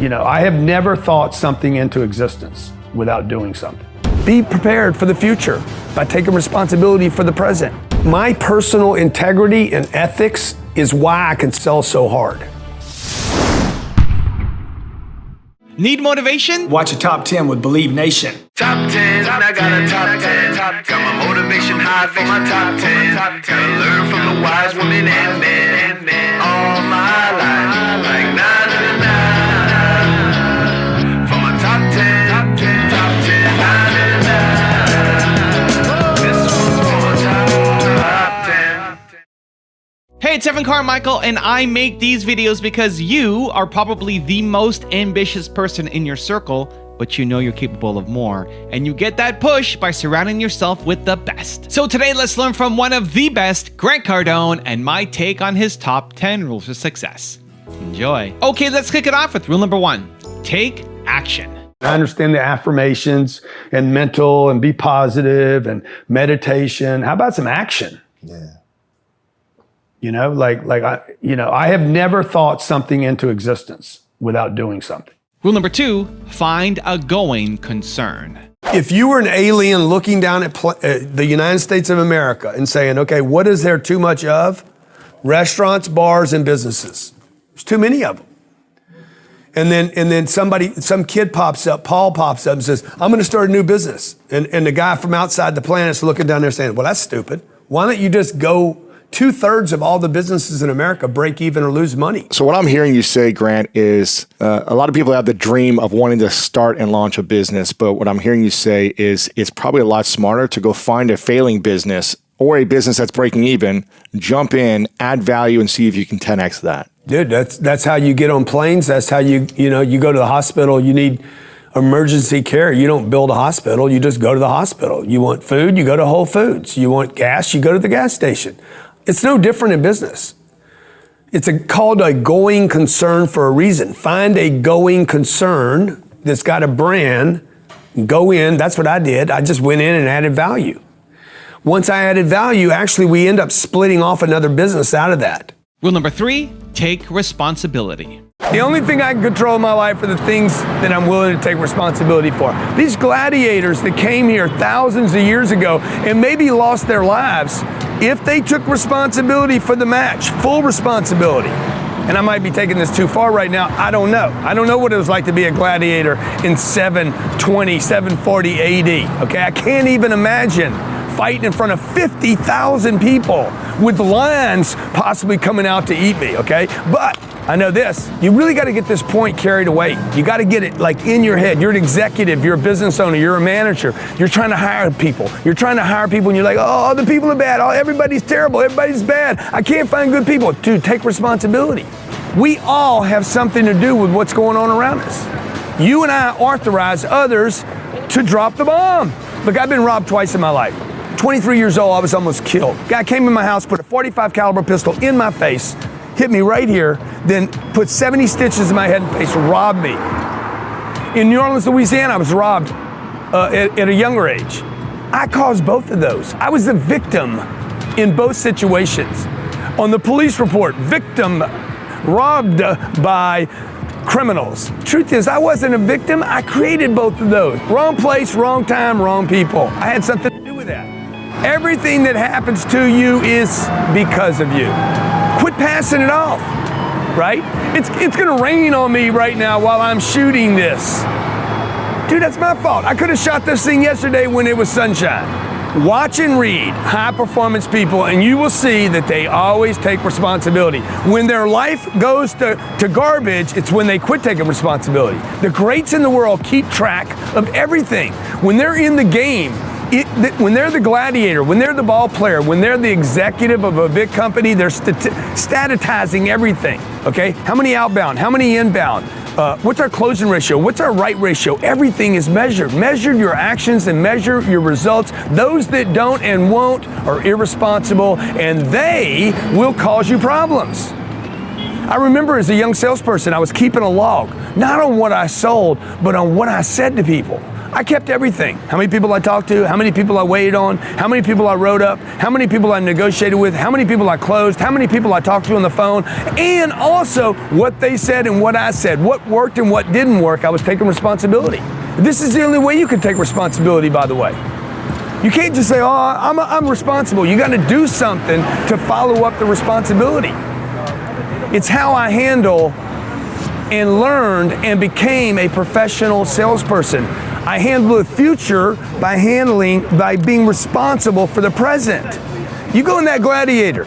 I have never thought something into existence without doing something. Be prepared for the future by taking responsibility for the present. My personal integrity and ethics is why I can sell so hard. Need motivation? Watch a top 10 with Believe Nation. Top 10, I got a top 10. Got my motivation high for my top 10. Gotta learn from the wise women and men. All my life, like 9 to 9. For my top 10, top 10, 9 to 9. This one's for my top 10. Hey, it's Evan Carmichael, and I make these videos because you are probably the most ambitious person in your circle, but you know you're capable of more, and you get that push by surrounding yourself with the best. So today, let's learn from one of the best, Grant Cardone, and my take on his top 10 rules for success. Enjoy. Okay, let's kick it off with rule number 1. Take action. I understand the affirmations and mental and be positive and meditation. How about some action? Yeah. I have never thought something into existence without doing something. Rule number 2, find a going concern. If you were an alien looking down at the United States of America and saying, okay, what is there too much of? Restaurants, bars, and businesses. There's too many of them. And then some kid pops up, Paul pops up and says, I'm going to start a new business. And the guy from outside the planet's looking down there saying, well, that's stupid. Why don't you just go 2/3 of all the businesses in America break even or lose money? So what I'm hearing you say, Grant, is a lot of people have the dream of wanting to start and launch a business. But what I'm hearing you say is it's probably a lot smarter to go find a failing business or a business that's breaking even, jump in, add value, and see if you can 10x that. Dude, that's how you get on planes. That's how you go to the hospital. You need emergency care. You don't build a hospital. You just go to the hospital. You want food, you go to Whole Foods. You want gas, you go to the gas station. It's no different in business. It's called a going concern for a reason. Find a going concern that's got a brand, go in. That's what I did. I just went in and added value. Once I added value, actually we end up splitting off another business out of that. Rule number 3, take responsibility. The only thing I can control in my life are the things that I'm willing to take responsibility for. These gladiators that came here thousands of years ago and maybe lost their lives, if they took responsibility for the match, full responsibility, and I might be taking this too far right now, I don't know. I don't know what it was like to be a gladiator in 720, 740 AD, okay? I can't even imagine fighting in front of 50,000 people with lions possibly coming out to eat me, okay? But I know this, you really got to get this point carried away. You got to get it like in your head. You're an executive, you're a business owner, you're a manager. You're trying to hire people. You're trying to hire people and you're like, oh, the people are bad. Oh, everybody's terrible. Everybody's bad. I can't find good people. Dude, take responsibility. We all have something to do with what's going on around us. You and I authorize others to drop the bomb. Look, I've been robbed twice in my life. 23 years old, I was almost killed. Guy came in my house, put a .45 caliber pistol in my face, hit me right here, then put 70 stitches in my head and face, robbed me. In New Orleans, Louisiana, I was robbed at a younger age. I caused both of those. I was the victim in both situations. On the police report, victim robbed by criminals. Truth is, I wasn't a victim. I created both of those. Wrong place, wrong time, wrong people. I had something to do with that. Everything that happens to you is because of you. Quit passing it off, right? It's gonna rain on me right now while I'm shooting this. Dude, that's my fault. I could have shot this thing yesterday when it was sunshine. Watch and read high performance people and you will see that they always take responsibility. When their life goes to garbage, it's when they quit taking responsibility. The greats in the world keep track of everything. When they're in the game, when they're the gladiator, when they're the ball player, when they're the executive of a big company, they're statistizing everything, okay? How many outbound, how many inbound, what's our closing ratio, what's our right ratio? Everything is measured. Measure your actions and measure your results. Those that don't and won't are irresponsible and they will cause you problems. I remember as a young salesperson, I was keeping a log, not on what I sold, but on what I said to people. I kept everything. How many people I talked to, how many people I waited on, how many people I wrote up, how many people I negotiated with, how many people I closed, how many people I talked to on the phone, and also what they said and what I said, what worked and what didn't work. I was taking responsibility. This is the only way you can take responsibility, by the way. You can't just say, oh, I'm responsible. You got to do something to follow up the responsibility. It's how I handle and learned and became a professional salesperson. I handle the future by being responsible for the present. You go in that gladiator.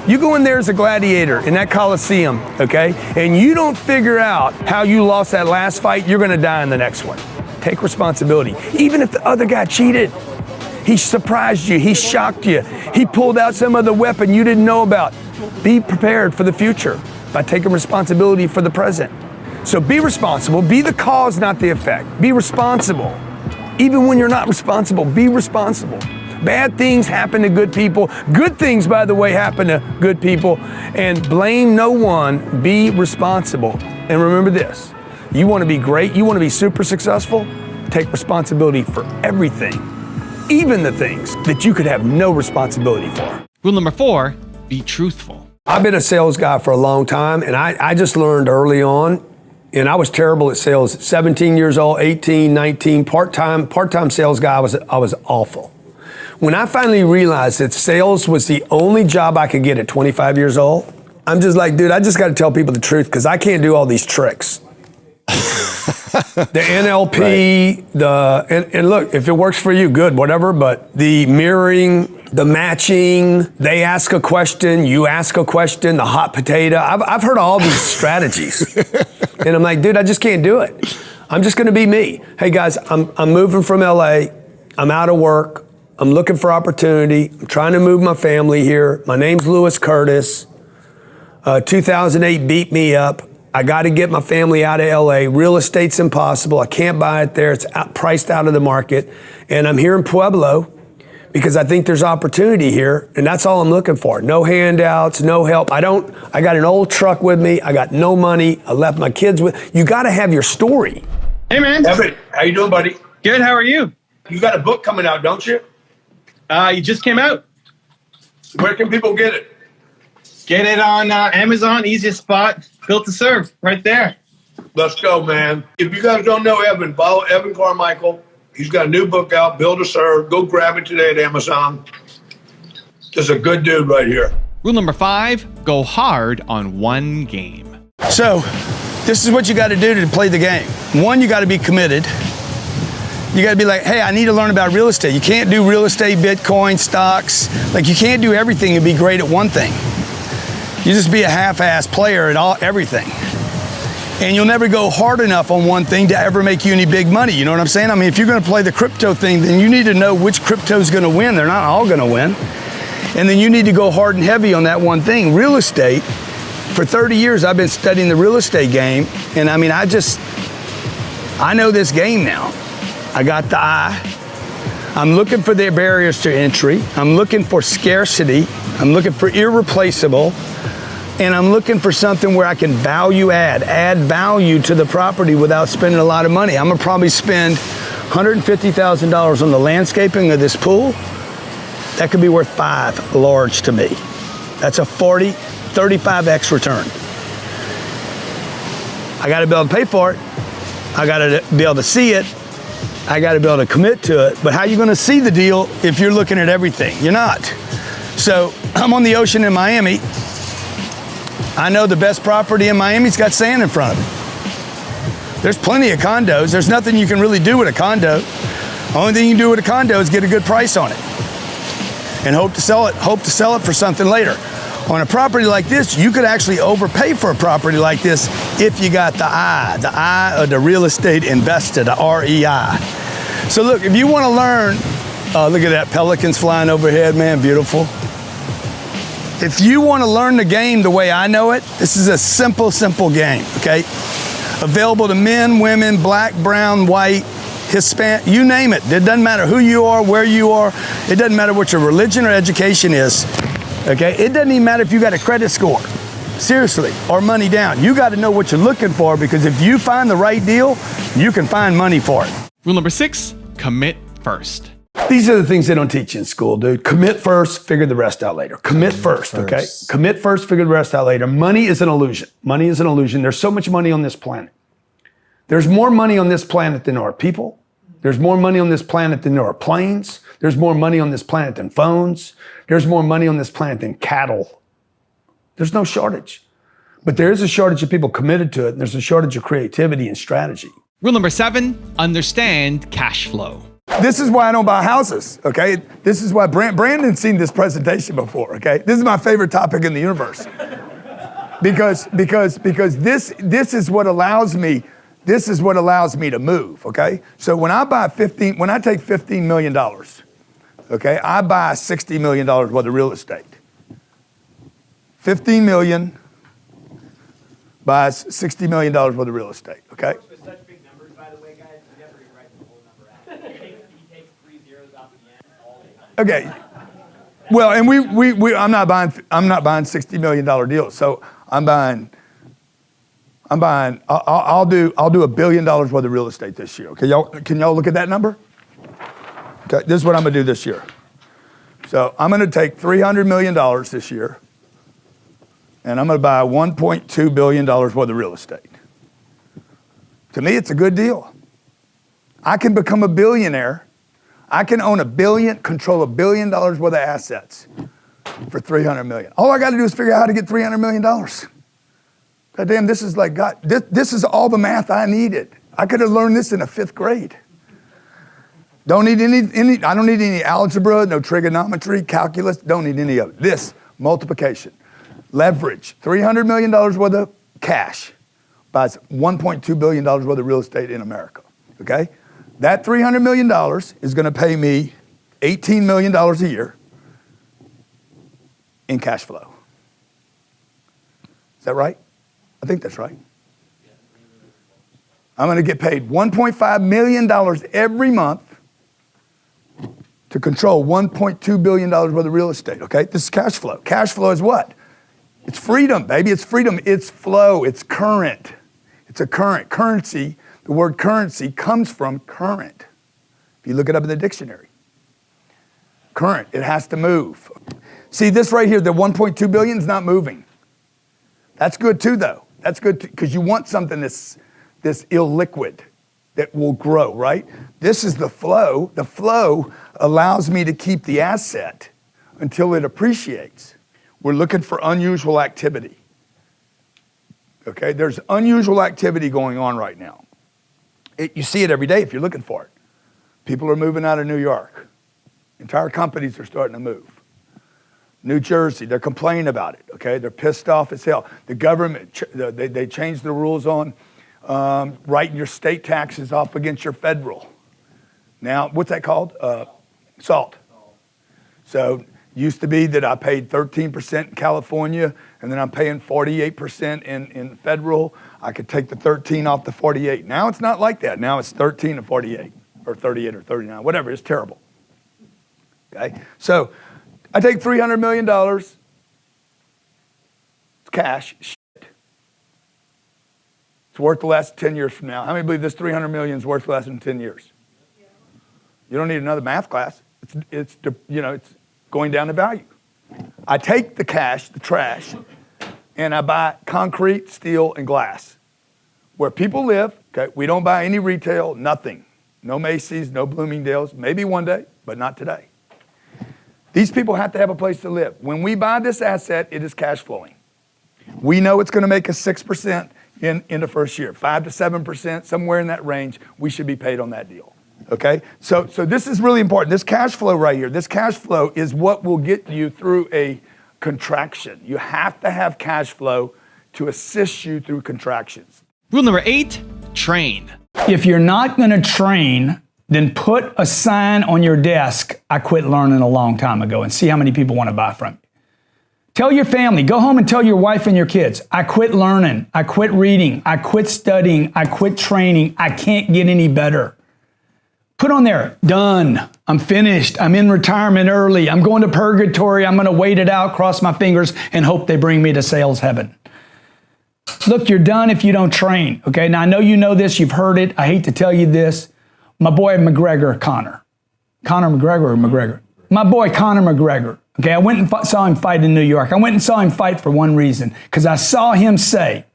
You go in there as a gladiator in that Coliseum, okay? And you don't figure out how you lost that last fight, you're gonna die in the next one. Take responsibility. Even if the other guy cheated, he surprised you, he shocked you, he pulled out some other weapon you didn't know about. Be prepared for the future by taking responsibility for the present. So be responsible, be the cause, not the effect. Be responsible. Even when you're not responsible, be responsible. Bad things happen to good people. Good things, by the way, happen to good people. And blame no one, be responsible. And remember this, you wanna be great, you wanna be super successful, take responsibility for everything, even the things that you could have no responsibility for. Rule number 4, be truthful. I've been a sales guy for a long time, and I just learned early on, and I was terrible at sales. 17 years old, 18, 19, part-time sales guy, I was awful. When I finally realized that sales was the only job I could get at 25 years old, I'm just like, dude, I just got to tell people the truth because I can't do all these tricks. The NLP, right. And look, if it works for you, good, whatever, but the mirroring, the matching, they ask a question, you ask a question, the hot potato, I've heard all these strategies. And I'm like, dude, I just can't do it. I'm just gonna be me. Hey guys, I'm moving from LA, I'm out of work, I'm looking for opportunity, I'm trying to move my family here, my name's Louis Curtis, 2008 beat me up, I got to get my family out of LA. Real estate's impossible. I can't buy it there. It's priced out of the market. And I'm here in Pueblo because I think there's opportunity here. And that's all I'm looking for. No handouts, no help. I got an old truck with me. I got no money. I left my kids with. You got to have your story. Hey, man. Evan, how you doing, buddy? Good. How are you? You got a book coming out, don't you? You just came out. Where can people get it? Get it on Amazon, easiest spot, built to serve, right there. Let's go, man. If you guys don't know Evan, follow Evan Carmichael. He's got a new book out, Build to Serve. Go grab it today at Amazon. Just a good dude right here. Rule number 5, go hard on one game. So, this is what you got to do to play the game. One, you got to be committed. You got to be like, hey, I need to learn about real estate. You can't do real estate, Bitcoin, stocks. Like, you can't do everything and be great at one thing. You just be a half-ass player at everything. And you'll never go hard enough on one thing to ever make you any big money. You know what I'm saying? I mean, if you're going to play the crypto thing, then you need to know which crypto is going to win. They're not all going to win. And then you need to go hard and heavy on that one thing. Real estate, for 30 years, I've been studying the real estate game. And I mean, I know this game now. I got the eye. I'm looking for the barriers to entry. I'm looking for scarcity. I'm looking for irreplaceable. And I'm looking for something where I can add value to the property without spending a lot of money. I'm gonna probably spend $150,000 on the landscaping of this pool. That could be worth 5 large to me. That's a 35x return. I gotta be able to pay for it. I gotta be able to see it. I gotta be able to commit to it. But how are you gonna see the deal if you're looking at everything? You're not. So I'm on the ocean in Miami. I know the best property in Miami's got sand in front of it. There's plenty of condos. There's nothing you can really do with a condo. The only thing you can do with a condo is get a good price on it and hope to sell it for something later. On a property like this, you could actually overpay for a property like this if you got the eye of the real estate investor, the REI. So look, if you want to learn, look at that, pelicans flying overhead, man, beautiful. If you want to learn the game the way I know it, this is a simple game, okay? Available to men, women, black, brown, white, Hispanic, you name it. It doesn't matter who you are, where you are. It doesn't matter what your religion or education is, okay? It doesn't even matter if you got a credit score, seriously, or money down. You got to know what you're looking for because if you find the right deal, you can find money for it. Rule number 6, commit first. These are the things they don't teach you in school, dude. Commit first, figure the rest out later. Commit first, okay? Commit first, figure the rest out later. Money is an illusion. Money is an illusion. There's so much money on this planet. There's more money on this planet than there are people. There's more money on this planet than there are planes. There's more money on this planet than phones. There's more money on this planet than cattle. There's no shortage. But there is a shortage of people committed to it, and there's a shortage of creativity and strategy. Rule number 7, understand cash flow. This is why I don't buy houses, okay? This is why Brandon's seen this presentation before, okay? This is my favorite topic in the universe. Because this is what allows me to move, okay? So when I take $15 million, okay, I buy $60 million worth of real estate. 15 million buys $60 million worth of real estate, okay? With such big numbers, by the way, guys, you never write the whole number out. He takes 3 zeros out the end all the time. Okay. Well, and I'm not buying $60 million deals. So I'll do $1 billion worth of real estate this year. Okay, can y'all look at that number? Okay, this is what I'm gonna do this year. So I'm gonna take $300 million this year, and I'm gonna buy $1.2 billion worth of real estate. To me, it's a good deal. I can become a billionaire. I can own $1 billion, control $1 billion worth of assets for $300 million. All I got to do is figure out how to get $300 million. God damn, this is like God. This is all the math I needed. I could have learned this in the 5th grade. Don't need any. I don't need any algebra, no trigonometry, calculus. Don't need any of it. This multiplication, leverage, $300 million worth of cash buys $1.2 billion worth of real estate in America. Okay. That $300 million is going to pay me $18 million a year in cash flow. Is that right? I think that's right. I'm going to get paid $1.5 million every month to control $1.2 billion worth of real estate, okay? This is cash flow. Cash flow is what? It's freedom, baby. It's freedom. It's flow. It's current. It's a current currency. The word currency comes from current. If you look it up in the dictionary. Current, it has to move. See this right here, the 1.2 billion is not moving. That's good too though. That's good because you want something this illiquid that will grow, right? This is the flow. The flow allows me to keep the asset until it appreciates. We're looking for unusual activity. Okay, there's unusual activity going on right now. You see it every day if you're looking for it. People are moving out of New York. Entire companies are starting to move. New Jersey, they're complaining about it, okay? They're pissed off as hell. The government, they changed the rules on writing your state taxes off against your federal. Now, what's that called? SALT. So, used to be that I paid 13% in California, and then I'm paying 48% in federal. I could take the 13 off the 48. Now it's not like that. Now it's 13 to 48, or 38 or 39, whatever. It's terrible. Okay? So I take $300 million. It's cash. Shit. It's worth less 10 years from now. How many believe this $300 million is worth less than 10 years? You don't need another math class. It's going down in value. I take the cash, the trash, and I buy concrete, steel, and glass. Where people live, okay, we don't buy any retail, nothing. No Macy's, no Bloomingdale's, maybe one day, but not today. These people have to have a place to live. When we buy this asset, it is cash flowing. We know it's going to make us 6% in the first year, 5 to 7%, somewhere in that range, we should be paid on that deal. Okay, so this is really important. This cash flow right here, this cash flow is what will get you through a contraction. You have to have cash flow to assist you through contractions. Rule number 8, train. If you're not going to train, then put a sign on your desk, I quit learning a long time ago, and see how many people want to buy from you. Tell your family, go home and tell your wife and your kids, I quit learning, I quit reading, I quit studying, I quit training, I can't get any better. Put on there, done, I'm finished, I'm in retirement early, I'm going to purgatory, I'm going to wait it out, cross my fingers, and hope they bring me to sales heaven. Look, you're done if you don't train, okay? Now, I know you know this, you've heard it, I hate to tell you this. My boy McGregor, Conor McGregor or McGregor? My boy Conor McGregor. Okay, I went and saw him fight in New York. I went and saw him fight for one reason, because I saw him say,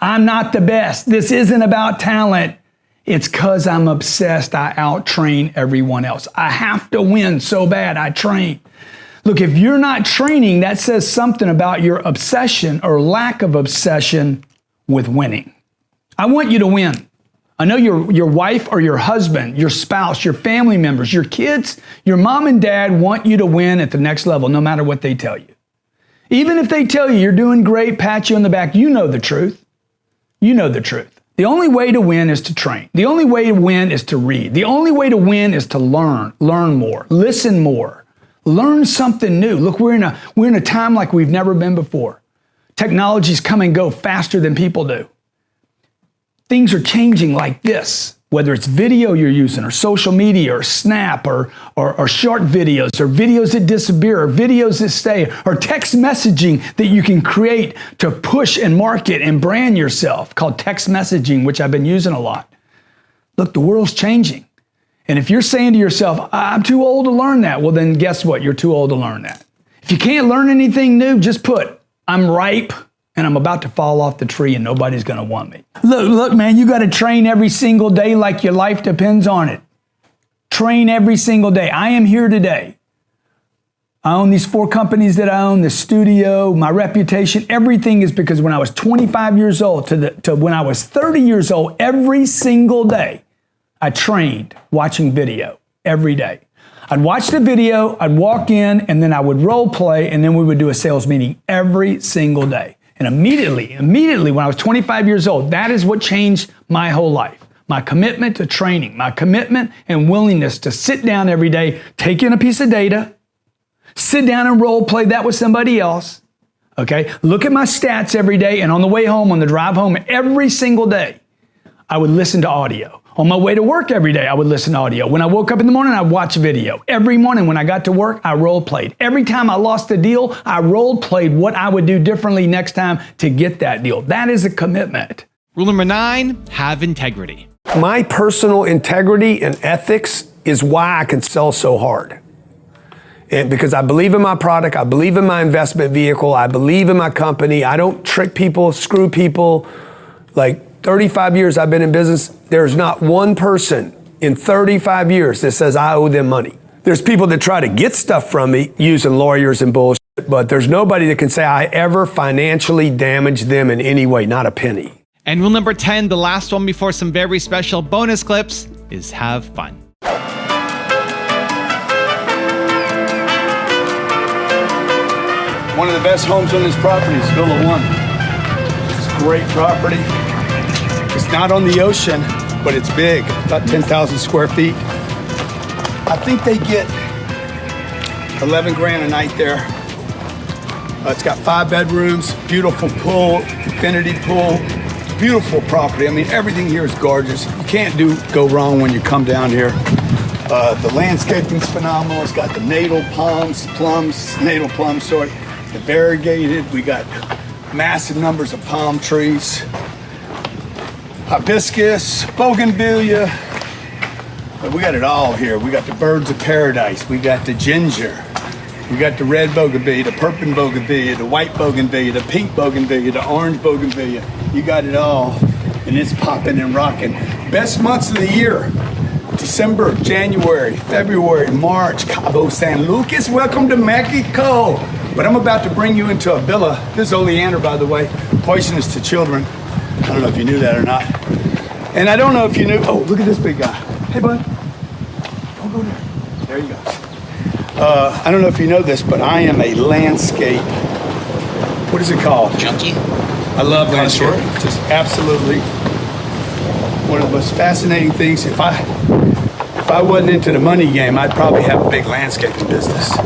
I'm not the best. This isn't about talent. It's because I'm obsessed. I out-train everyone else. I have to win so bad, I train. Look, if you're not training, that says something about your obsession or lack of obsession with winning. I want you to win. I know your wife or your husband, your spouse, your family members, your kids, your mom and dad want you to win at the next level, no matter what they tell you. Even if they tell you you're doing great, pat you on the back, you know the truth. You know the truth. The only way to win is to train. The only way to win is to read. The only way to win is to learn more, listen more, learn something new. Look, we're in a time like we've never been before. Technologies come and go faster than people do. Things are changing like this, whether it's video you're using or social media or Snap or short videos or videos that disappear or videos that stay or text messaging that you can create to push and market and brand yourself, called text messaging, which I've been using a lot. Look, the world's changing. And if you're saying to yourself, I'm too old to learn that, well then guess what? You're too old to learn that. If you can't learn anything new, just put, I'm ripe and I'm about to fall off the tree and nobody's gonna want me. Look, man, you gotta train every single day like your life depends on it. Train every single day. I am here today. I own these 4 companies that I own, the studio, my reputation, everything is because when I was 25 years old to when I was 30 years old, every single day, I trained watching video every day. I'd watch the video, I'd walk in, and then I would role play, and then we would do a sales meeting every single day. And immediately, when I was 25 years old, that is what changed my whole life. My commitment to training, my commitment and willingness to sit down every day, take in a piece of data, sit down and role play that with somebody else, okay? Look at my stats every day, and on the way home, on the drive home, every single day, I would listen to audio. On my way to work every day, I would listen to audio. When I woke up in the morning, I'd watch video. Every morning when I got to work, I role played. Every time I lost a deal, I role played what I would do differently next time to get that deal. That is a commitment. Rule number 9, have integrity. My personal integrity and ethics is why I can sell so hard. And because I believe in my product, I believe in my investment vehicle, I believe in my company. I don't trick people, screw people. Like 35 years I've been in business, there's not one person in 35 years that says I owe them money. There's people that try to get stuff from me using lawyers and bullshit, but there's nobody that can say I ever financially damaged them in any way, not a penny. And rule number 10, the last one before some very special bonus clips, is have fun. One of the best homes on this property is Villa 1. It's a great property. It's not on the ocean, but it's big, about 10,000 square feet. I think they get 11 grand a night there. It's got 5 bedrooms, beautiful pool, infinity pool, beautiful property. I mean, everything here is gorgeous. You can't go wrong when you come down here. The landscaping's phenomenal. It's got the natal plums, the variegated. We got massive numbers of palm trees. Hibiscus, bougainvillea. We got it all here. We got the birds of paradise. We got the ginger. We got the red bougainvillea, the purple bougainvillea, the white bougainvillea, the pink bougainvillea, the orange bougainvillea. You got it all, and it's popping and rocking. Best months of the year: December, January, February, March. Cabo San Lucas, welcome to Mexico. But I'm about to bring you into a villa. This is oleander, by the way, poisonous to children. I don't know if you knew that or not. And I don't know if you knew, oh, look at this big guy. Hey, bud. Don't go there. There you go. I don't know if you know this, but I am a landscape, what is it called? Junkie? I love landscape. Just absolutely one of the most fascinating things. If I wasn't into the money game, I'd probably have a big landscaping business.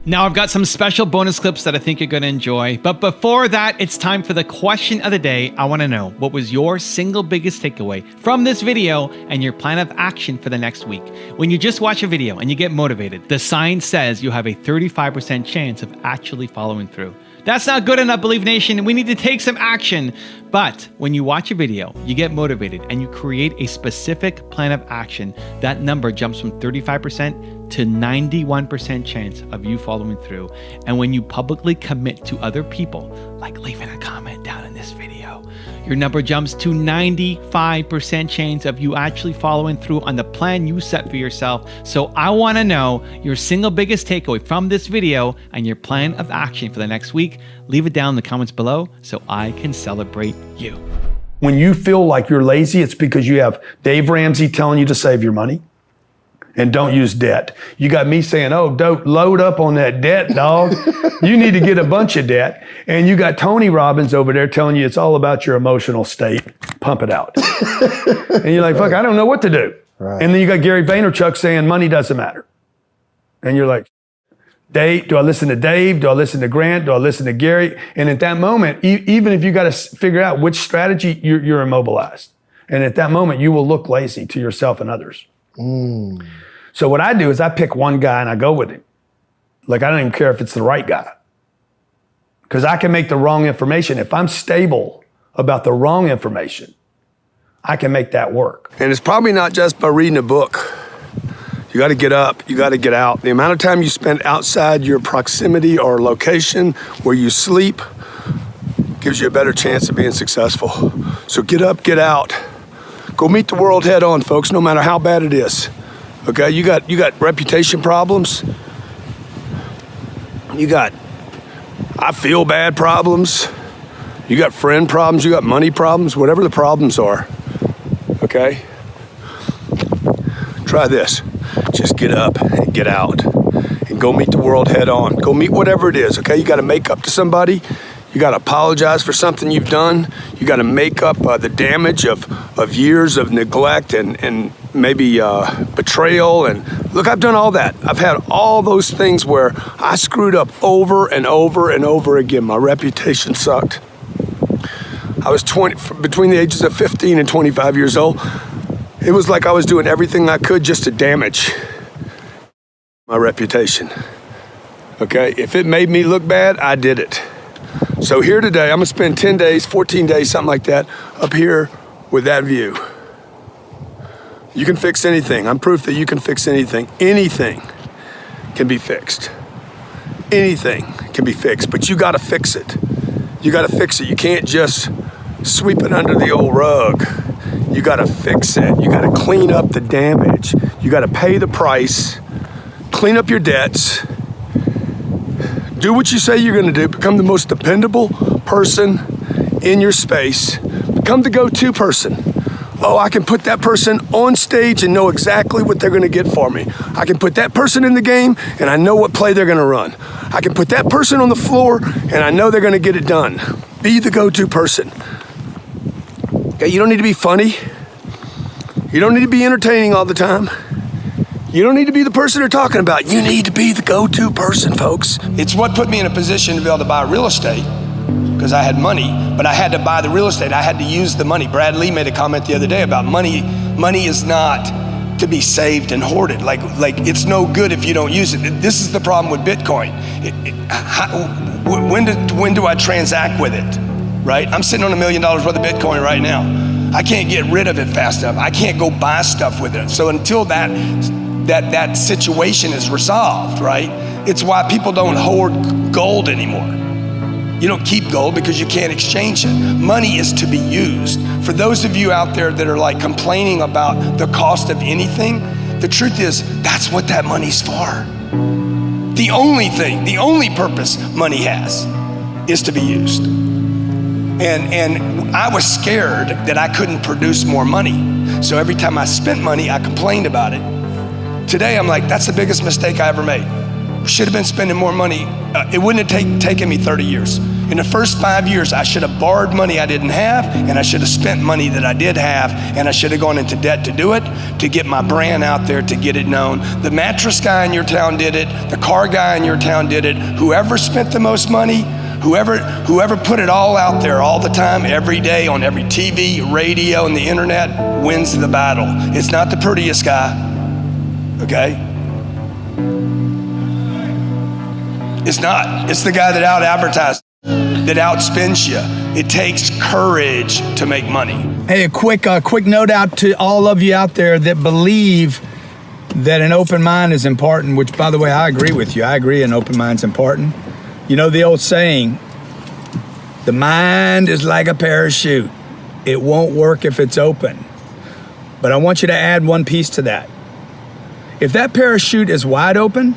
Now I've got some special bonus clips that I think you're going to enjoy. But before that, it's time for the question of the day. I want to know, what was your single biggest takeaway from this video and your plan of action for the next week? When you just watch a video and you get motivated, the sign says you have a 35% chance of actually following through. That's not good enough, Believe Nation. We need to take some action. But when you watch a video, you get motivated and you create a specific plan of action, that number jumps from 35% to 91% chance of you following through. And when you publicly commit to other people, like leaving a comment down in this video, your number jumps to 95% chance of you actually following through on the plan you set for yourself. So I want to know your single biggest takeaway from this video and your plan of action for the next week. Leave it down in the comments below so I can celebrate you. When you feel like you're lazy, it's because you have Dave Ramsey telling you to save your money and don't use debt. You got me saying, oh, don't load up on that debt, dog. You need to get a bunch of debt. And you got Tony Robbins over there telling you it's all about your emotional state. Pump it out. And you're like, fuck, I don't know what to do. Right. And then you got Gary Vaynerchuk saying money doesn't matter. And you're like, Dave, do I listen to Dave? Do I listen to Grant? Do I listen to Gary? And at that moment, even if you got to figure out which strategy, you're immobilized. And at that moment, you will look lazy to yourself and others. So what I do is I pick one guy and I go with him. Like, I don't even care if it's the right guy. Because I can make the wrong information. If I'm stable about the wrong information, I can make that work. And it's probably not just by reading a book. You got to get up, you got to get out. The amount of time you spend outside your proximity or location where you sleep gives you a better chance of being successful. So get up, get out. Go meet the world head on, folks, no matter how bad it is. Okay, you got reputation problems. You got I feel bad problems. You got friend problems, you got money problems, whatever the problems are. Okay? Try this. Just get up and get out and go meet the world head on. Go meet whatever it is, okay? You got to make up to somebody. You got to apologize for something you've done. You got to make up the damage of years of neglect and maybe betrayal. And look, I've done all that. I've had all those things where I screwed up over and over and over again. My reputation sucked. I was between the ages of 15 and 25 years old. It was like I was doing everything I could just to damage my reputation. Okay, if it made me look bad, I did it. So here today, I'm gonna spend 10 days, 14 days, something like that, up here with that view. You can fix anything. I'm proof that you can fix anything. Anything can be fixed. Anything can be fixed, but you gotta fix it. You gotta fix it. You can't just sweep it under the old rug. You gotta fix it. You gotta clean up the damage. You gotta pay the price, clean up your debts, do what you say you're gonna do, become the most dependable person in your space, become the go-to person. Oh, I can put that person on stage and know exactly what they're gonna get for me. I can put that person in the game and I know what play they're gonna run. I can put that person on the floor and I know they're gonna get it done. Be the go-to person. Okay, you don't need to be funny. You don't need to be entertaining all the time. You don't need to be the person they're talking about. You need to be the go-to person, folks. It's what put me in a position to be able to buy real estate because I had money, but I had to buy the real estate. I had to use the money. Brad Lee made a comment the other day about money. Money is not to be saved and hoarded. Like it's no good if you don't use it. This is the problem with Bitcoin. When do I transact with it? Right? I'm sitting on $1 million worth of Bitcoin right now. I can't get rid of it fast enough. I can't go buy stuff with it. So until that situation is resolved, right? It's why people don't hoard gold anymore. You don't keep gold because you can't exchange it. Money is to be used. For those of you out there that are like complaining about the cost of anything, the truth is that's what that money's for. The only thing, the only purpose money has is to be used. And I was scared that I couldn't produce more money. So every time I spent money, I complained about it. Today, I'm like, that's the biggest mistake I ever made. Should have been spending more money. It wouldn't have taken me 30 years. In the first 5 years, I should have borrowed money I didn't have, and I should have spent money that I did have, and I should have gone into debt to do it, to get my brand out there, to get it known. The mattress guy in your town did it. The car guy in your town did it. Whoever spent the most money, whoever put it all out there all the time, every day, on every TV, radio, and the internet, wins the battle. It's not the prettiest guy, okay? It's not. It's the guy that out-advertised. that outspends you. It takes courage to make money. Hey, a quick note out to all of you out there that believe that an open mind is important, which, by the way, I agree with you. I agree an open mind's important. You know the old saying, the mind is like a parachute. It won't work if it's open. But I want you to add one piece to that. If that parachute is wide open,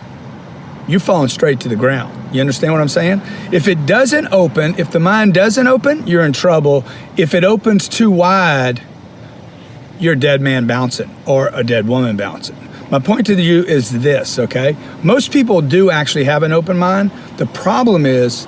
you're falling straight to the ground. You understand what I'm saying? If it doesn't open, if the mind doesn't open, you're in trouble. If it opens too wide, you're a dead man bouncing or a dead woman bouncing. My point to you is this, okay? Most people do actually have an open mind. The problem is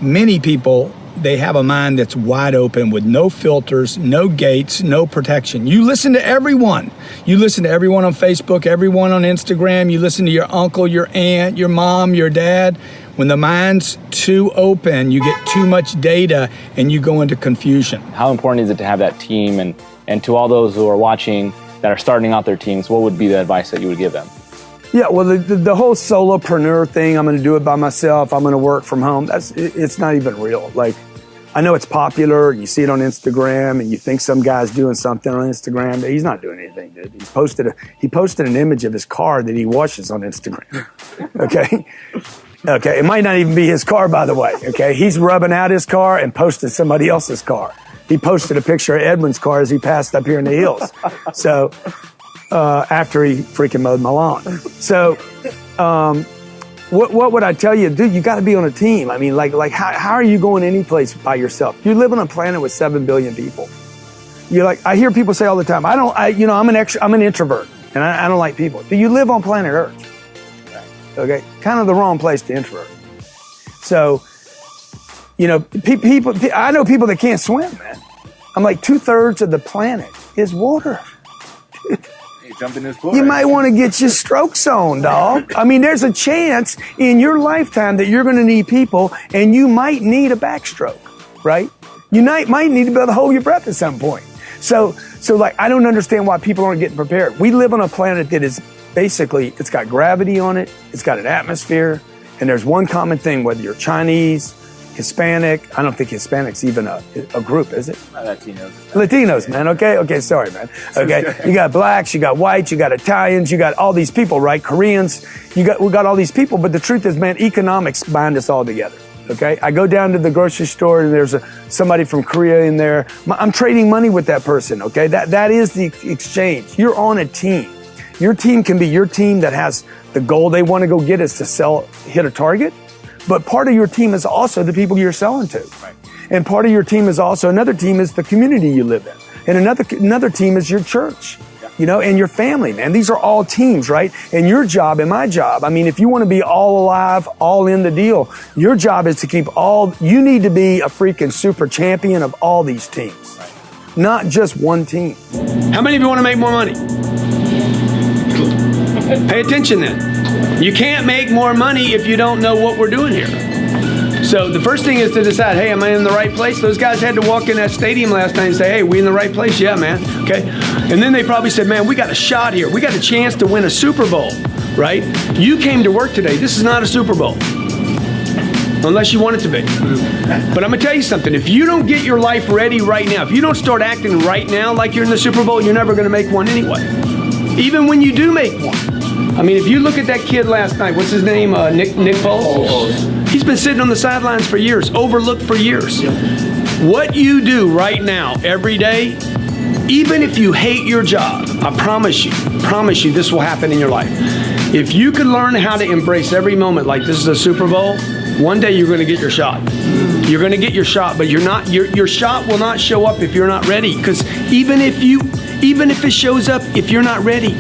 many people, they have a mind that's wide open with no filters, no gates, no protection. You listen to everyone. You listen to everyone on Facebook, everyone on Instagram. You listen to your uncle, your aunt, your mom, your dad. When the mind's too open, you get too much data and you go into confusion. How important is it to have that team? And to all those who are watching that are starting out their teams, what would be the advice that you would give them? Yeah, well, the whole solopreneur thing, I'm going to do it by myself, I'm going to work from home, it's not even real. Like, I know it's popular, you see it on Instagram, and you think some guy's doing something on Instagram, but he's not doing anything, dude. He posted an image of his car that he washes on Instagram, okay? Okay, it might not even be his car, by the way, okay? He's rubbing out his car and posted somebody else's car. He posted a picture of Edwin's car as he passed up here in the hills. So, after he freaking mowed my lawn. So, what would I tell you? Dude, you got to be on a team. I mean, like how are you going any place by yourself? You live on a planet with 7 billion people. You're like, I hear people say all the time, I'm an introvert and I don't like people. Do you live on planet Earth? Okay, kind of the wrong place to introvert. So, you know, people, I know people that can't swim, man. I'm like 2/3 of the planet is water. Jump in this pool. You might want to get your strokes on, dog. I mean, there's a chance in your lifetime that you're going to need people, and you might need a backstroke, right? You might need to be able to hold your breath at some point. So like, I don't understand why people aren't getting prepared. We live on a planet that is basically, it's got gravity on it, it's got an atmosphere, and there's one common thing, whether you're Chinese, Hispanic. I don't think Hispanic's even a group, is it? Latinos, man. Okay, sorry, man. Okay, you got blacks, you got whites, you got Italians, you got all these people, right? Koreans. We got all these people, but the truth is, man, economics bind us all together. Okay, I go down to the grocery store and there's somebody from Korea in there. I'm trading money with that person. Okay, that is the exchange. You're on a team. Your team can be your team that has the goal they want to go get is to hit a target. But part of your team is also the people you're selling to. Right. And part of your team is also, another team is the community you live in. And another team is your church, you know, and your family, man. These are all teams, right? And your job and my job, I mean, if you want to be all alive, all in the deal, your job is to you need to be a freaking super champion of all these teams, right. Not just one team. How many of you want to make more money? Pay attention then. You can't make more money if you don't know what we're doing here. So the first thing is to decide, hey, am I in the right place? Those guys had to walk in that stadium last night and say, hey, we in the right place? Yeah, man. Okay. And then they probably said, man, we got a shot here. We got a chance to win a Super Bowl, right? You came to work today. This is not a Super Bowl. Unless you want it to be. But I'm going to tell you something. If you don't get your life ready right now, if you don't start acting right now like you're in the Super Bowl, you're never going to make one anyway. Even when you do make one. I mean, if you look at that kid last night, what's his name? Nick Foles? He's been sitting on the sidelines for years, overlooked for years. What you do right now, every day, even if you hate your job, I promise you this will happen in your life. If you could learn how to embrace every moment like this is a Super Bowl, one day you're going to get your shot. You're going to get your shot, but your shot will not show up if you're not ready. Because even if it shows up, if you're not ready,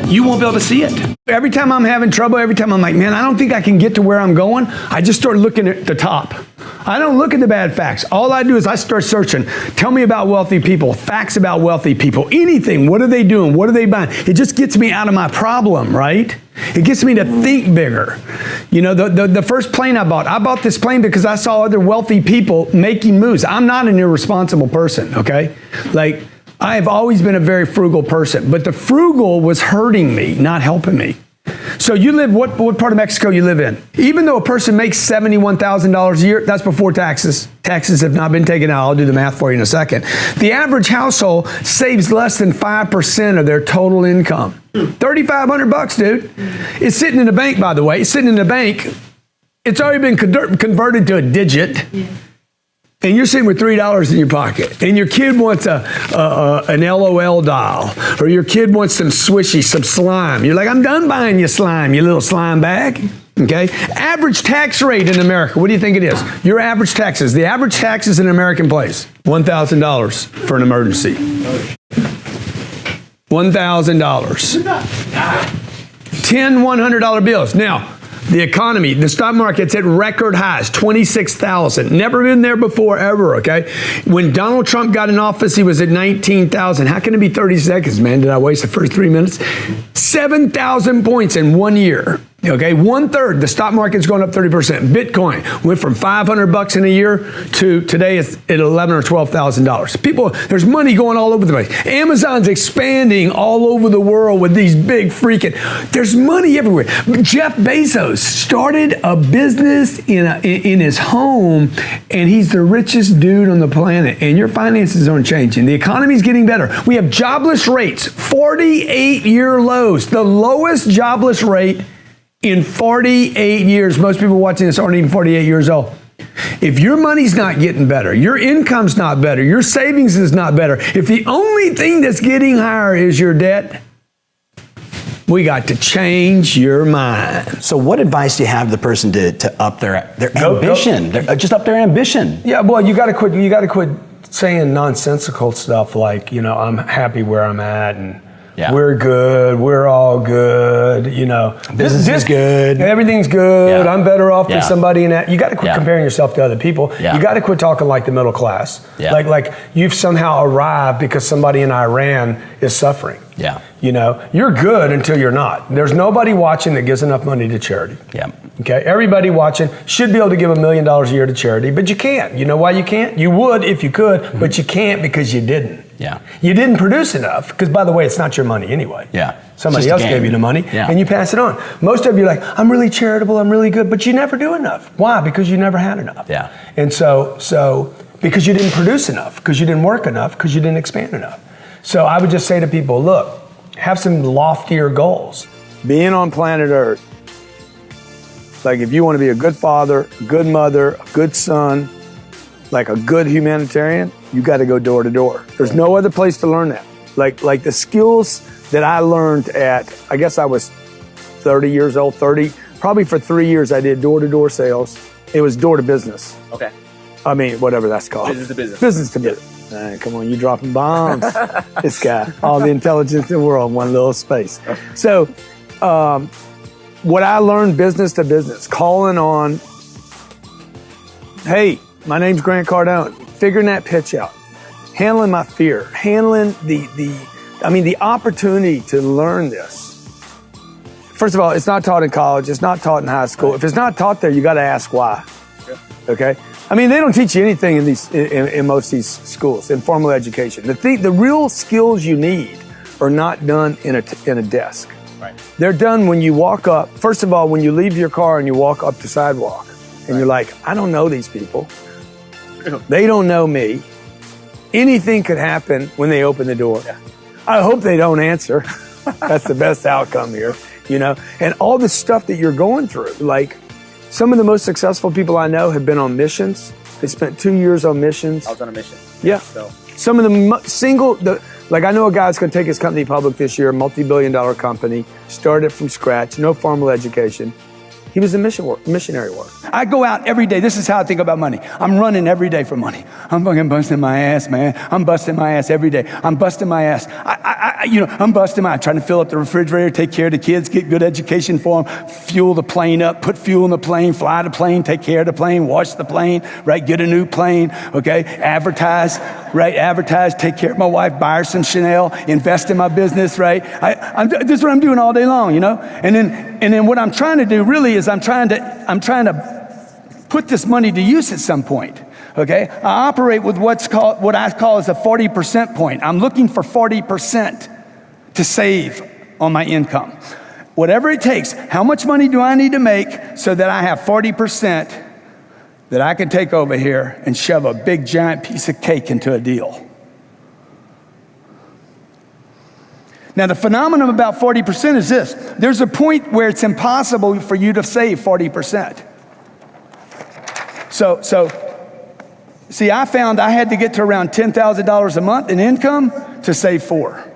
you won't be able to see it. Every time I'm having trouble, every time I'm like, man, I don't think I can get to where I'm going, I just start looking at the top. I don't look at the bad facts. All I do is I start searching. Tell me about wealthy people, facts about wealthy people, anything. What are they doing? What are they buying? It just gets me out of my problem, right? It gets me to think bigger. You know, the first plane I bought this plane because I saw other wealthy people making moves. I'm not an irresponsible person, okay? Like, I have always been a very frugal person, but the frugal was hurting me, not helping me. So you live, what part of Mexico you live in? Even though a person makes $71,000 a year, that's before taxes. Taxes have not been taken out. I'll do the math for you in a second. The average household saves less than 5% of their total income. $3,500, dude. It's sitting in the bank, by the way. It's sitting in the bank. It's already been converted to a digit. And you're sitting with $3 in your pocket, and your kid wants an LOL doll, or your kid wants some swishy, some slime. You're like, I'm done buying you slime, you little slime bag. Okay? Average tax rate in America, what do you think it is? Your average taxes. The average taxes in an American place, $1,000 for an emergency. $1,000. 10 $100 bills. Now, the economy, the stock market's at record highs, 26,000. Never been there before, ever, okay? When Donald Trump got in office, he was at 19,000. How can it be 30 seconds, man? Did I waste the first 3 minutes? 7,000 points in 1 year. Okay, 1/3, the stock market's going up 30%. Bitcoin went from $500 in a year to today it's at $11,000 or $12,000. People, there's money going all over the place. Amazon's expanding all over the world with these big freaking, there's money everywhere. Jeff Bezos started a business in his home, and he's the richest dude on the planet, and your finances aren't changing. The economy's getting better. We have jobless rates, 48-year lows, the lowest jobless rate in 48 years. Most people watching this aren't even 48 years old. If your money's not getting better, your income's not better, your savings is not better, if the only thing that's getting higher is your debt, we got to change your mind. So what advice do you have the person to up their ambition? Just up their ambition. Yeah, well, you got to quit saying nonsensical stuff like, I'm happy where I'm at, and we're good, we're all good, Business is good. Everything's good, Yeah. I'm better off than somebody in that. You got to quit comparing yourself to other people. Yeah. You got to quit talking like the middle class. Yeah. Like you've somehow arrived because somebody in Iran is suffering. Yeah. You're good until you're not. There's nobody watching that gives enough money to charity. Yeah. Okay, everybody watching should be able to give $1 million a year to charity, but you can't. You know why you can't? You would if you could, but you can't because you didn't. Yeah. You didn't produce enough, because by the way, it's not your money anyway. Yeah. Somebody else gave you the money, and you pass it on. Most of you are like, I'm really charitable, I'm really good, but you never do enough. Why? Because you never had enough. Yeah. And so because you didn't produce enough, because you didn't work enough, because you didn't expand enough. So I would just say to people, look, have some loftier goals. Being on planet Earth, like if you want to be a good father, a good mother, a good son, like a good humanitarian, you got to go door to door. There's no other place to learn that. Like the skills that I learned at, I guess I was 30 years old, probably for 3 years I did door to door sales. It was door to business. Okay. I mean, whatever that's called. Business to business. Business to business. Come on, you dropping bombs. This guy, all the intelligence in the world, one little space. So, what I learned business to business, calling on, hey, my name's Grant Cardone, figuring that pitch out, handling my fear, handling the opportunity to learn this. First of all, it's not taught in college, it's not taught in high school. If it's not taught there, you got to ask why. Okay? I mean, they don't teach you anything in most of these schools, in formal education. The real skills you need are not done in a desk. Right. They're done when you walk up. First of all, when you leave your car and you walk up the sidewalk, and you're like, I don't know these people. They don't know me. Anything could happen when they open the door. Yeah. I hope they don't answer. That's the best outcome here, And all the stuff that you're going through, like, some of the most successful people I know have been on missions. They spent 2 years on missions. I was on a mission. Yeah. So. Some of the like I know a guy that's going to take his company public this year, a multi-billion-dollar company, started from scratch, no formal education. He was a missionary work. I go out every day. This is how I think about money. I'm running every day for money. I'm fucking busting my ass, man. I'm busting my ass every day. I'm busting my ass. I'm busting my ass, trying to fill up the refrigerator, take care of the kids, get good education for them, fuel the plane up, put fuel in the plane, fly the plane, take care of the plane, wash the plane, right? Get a new plane, okay? Advertise, right? Advertise, take care of my wife, buy her some Chanel, invest in my business, right? This is what I'm doing all day long, And then what I'm trying to do really is I'm trying to put this money to use at some point. Okay, I operate with what I call as a 40% point. I'm looking for 40% to save on my income. Whatever it takes, how much money do I need to make so that I have 40% that I can take over here and shove a big giant piece of cake into a deal? Now, the phenomenon about 40% is this. There's a point where it's impossible for you to save 40%. So, see, I found I had to get to around $10,000 a month in income to save 4.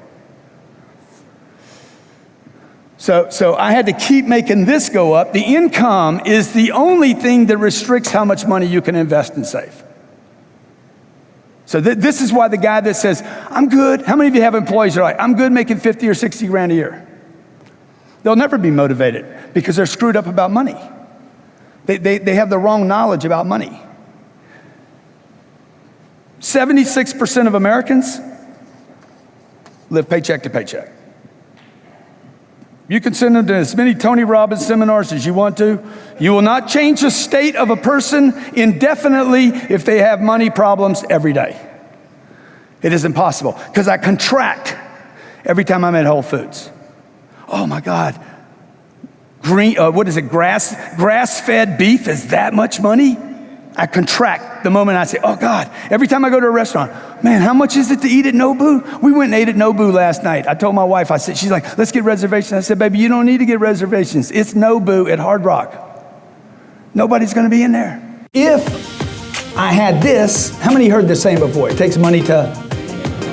So I had to keep making this go up. The income is the only thing that restricts how much money you can invest and save. So this is why the guy that says, I'm good, how many of you have employees that are like, I'm good making 50 or 60 grand a year? They'll never be motivated because they're screwed up about money. They have the wrong knowledge about money. 76% of Americans live paycheck to paycheck. You can send them to as many Tony Robbins seminars as you want to. You will not change the state of a person indefinitely if they have money problems every day. It is impossible because I contract every time I'm at Whole Foods. Oh my God, grass-fed beef is that much money? I contract the moment I say, oh God, every time I go to a restaurant, man, how much is it to eat at Nobu? We went and ate at Nobu last night. I told my wife, she's like, let's get reservations. I said, baby, you don't need to get reservations. It's Nobu at Hard Rock. Nobody's gonna be in there. If I had this, how many heard this saying before? It takes money to,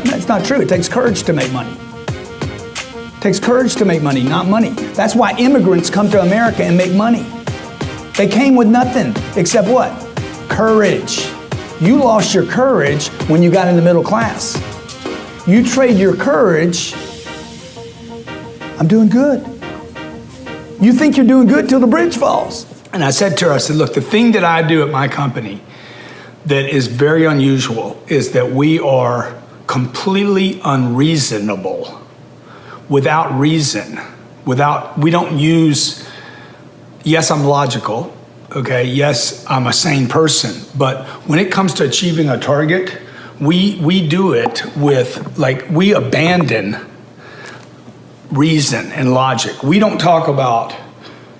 that's not true. It takes courage to make money. It takes courage to make money, not money. That's why immigrants come to America and make money. They came with nothing except what? Courage. You lost your courage when you got in the middle class. You trade your courage. I'm doing good. You think you're doing good till the bridge falls. And I said to her, I said, look, the thing that I do at my company that is very unusual is that we are completely unreasonable, without reason, we don't use, yes, I'm logical. Okay, yes, I'm a sane person, but when it comes to achieving a target, we do it with, we abandon reason and logic. We don't talk about,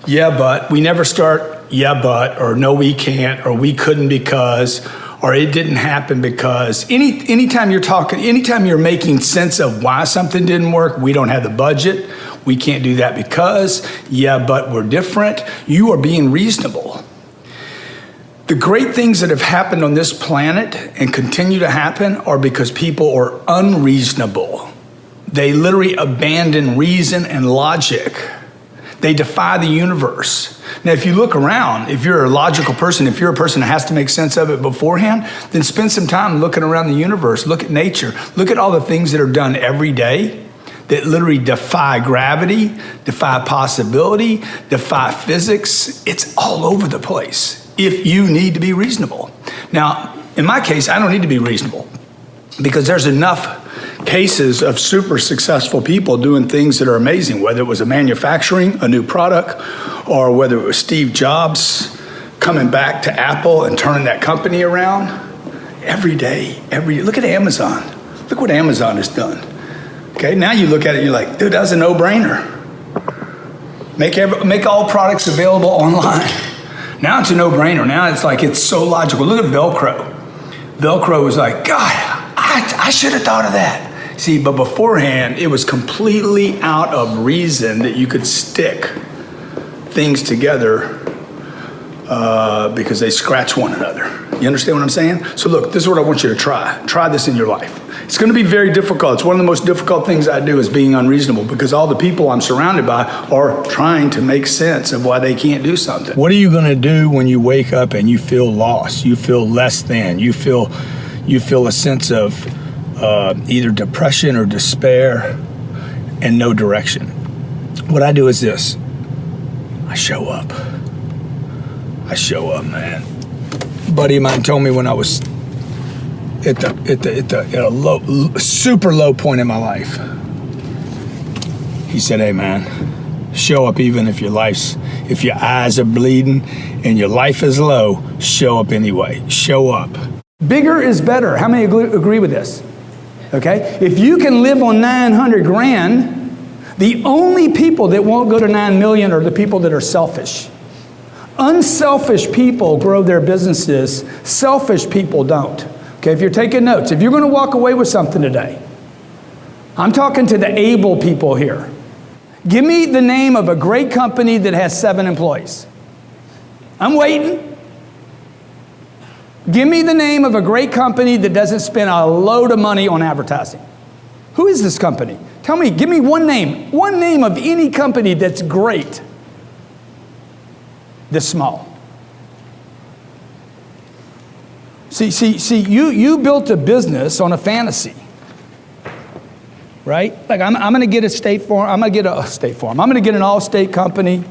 yeah, but, we never start, yeah, but, or no, we can't, or we couldn't because, or it didn't happen because. Anytime you're making sense of why something didn't work, we don't have the budget, we can't do that because, yeah, but we're different. You are being reasonable. The great things that have happened on this planet and continue to happen are because people are unreasonable. They literally abandon reason and logic. They defy the universe. Now, if you look around, if you're a logical person, if you're a person that has to make sense of it beforehand, then spend some time looking around the universe, look at nature, look at all the things that are done every day that literally defy gravity, defy possibility, defy physics. It's all over the place if you need to be reasonable. Now, in my case, I don't need to be reasonable because there's enough cases of super successful people doing things that are amazing, whether it was a manufacturing, a new product, or whether it was Steve Jobs coming back to Apple and turning that company around. Every day, look at Amazon. Look what Amazon has done. Okay, now you look at it, you're like, dude, that's a no-brainer. Make all products available online. Now it's a no-brainer. Now it's like, it's so logical. Look at Velcro. Velcro was like, God, I should have thought of that. See, but beforehand, it was completely out of reason that you could stick things together because they scratch one another. You understand what I'm saying? So look, this is what I want you to try. Try this in your life. It's going to be very difficult. It's one of the most difficult things I do is being unreasonable because all the people I'm surrounded by are trying to make sense of why they can't do something. What are you going to do when you wake up and you feel lost? You feel less than. You feel a sense of either depression or despair and no direction. What I do is this. I show up. I show up, man. A buddy of mine told me when I was at a low, super low point in my life. He said, hey man, show up even if if your eyes are bleeding and your life is low, show up anyway, show up. Bigger is better. How many agree with this? Okay, if you can live on 900 grand, The only people that won't go to 9 million are the people that are selfish. Unselfish people grow their businesses. Selfish people don't. Okay, if you're taking notes, if you're going to walk away with something today, I'm talking to the able people here. Give me the name of a great company that has 7 employees. I'm waiting. Give me the name of a great company that doesn't spend a load of money on advertising. Who is this company? Tell me, give me one name of any company that's great, this small. See, you built a business on a fantasy, right? Like I'm going to get a State Farm. I'm going to get a State Farm. I'm going to get an Allstate company.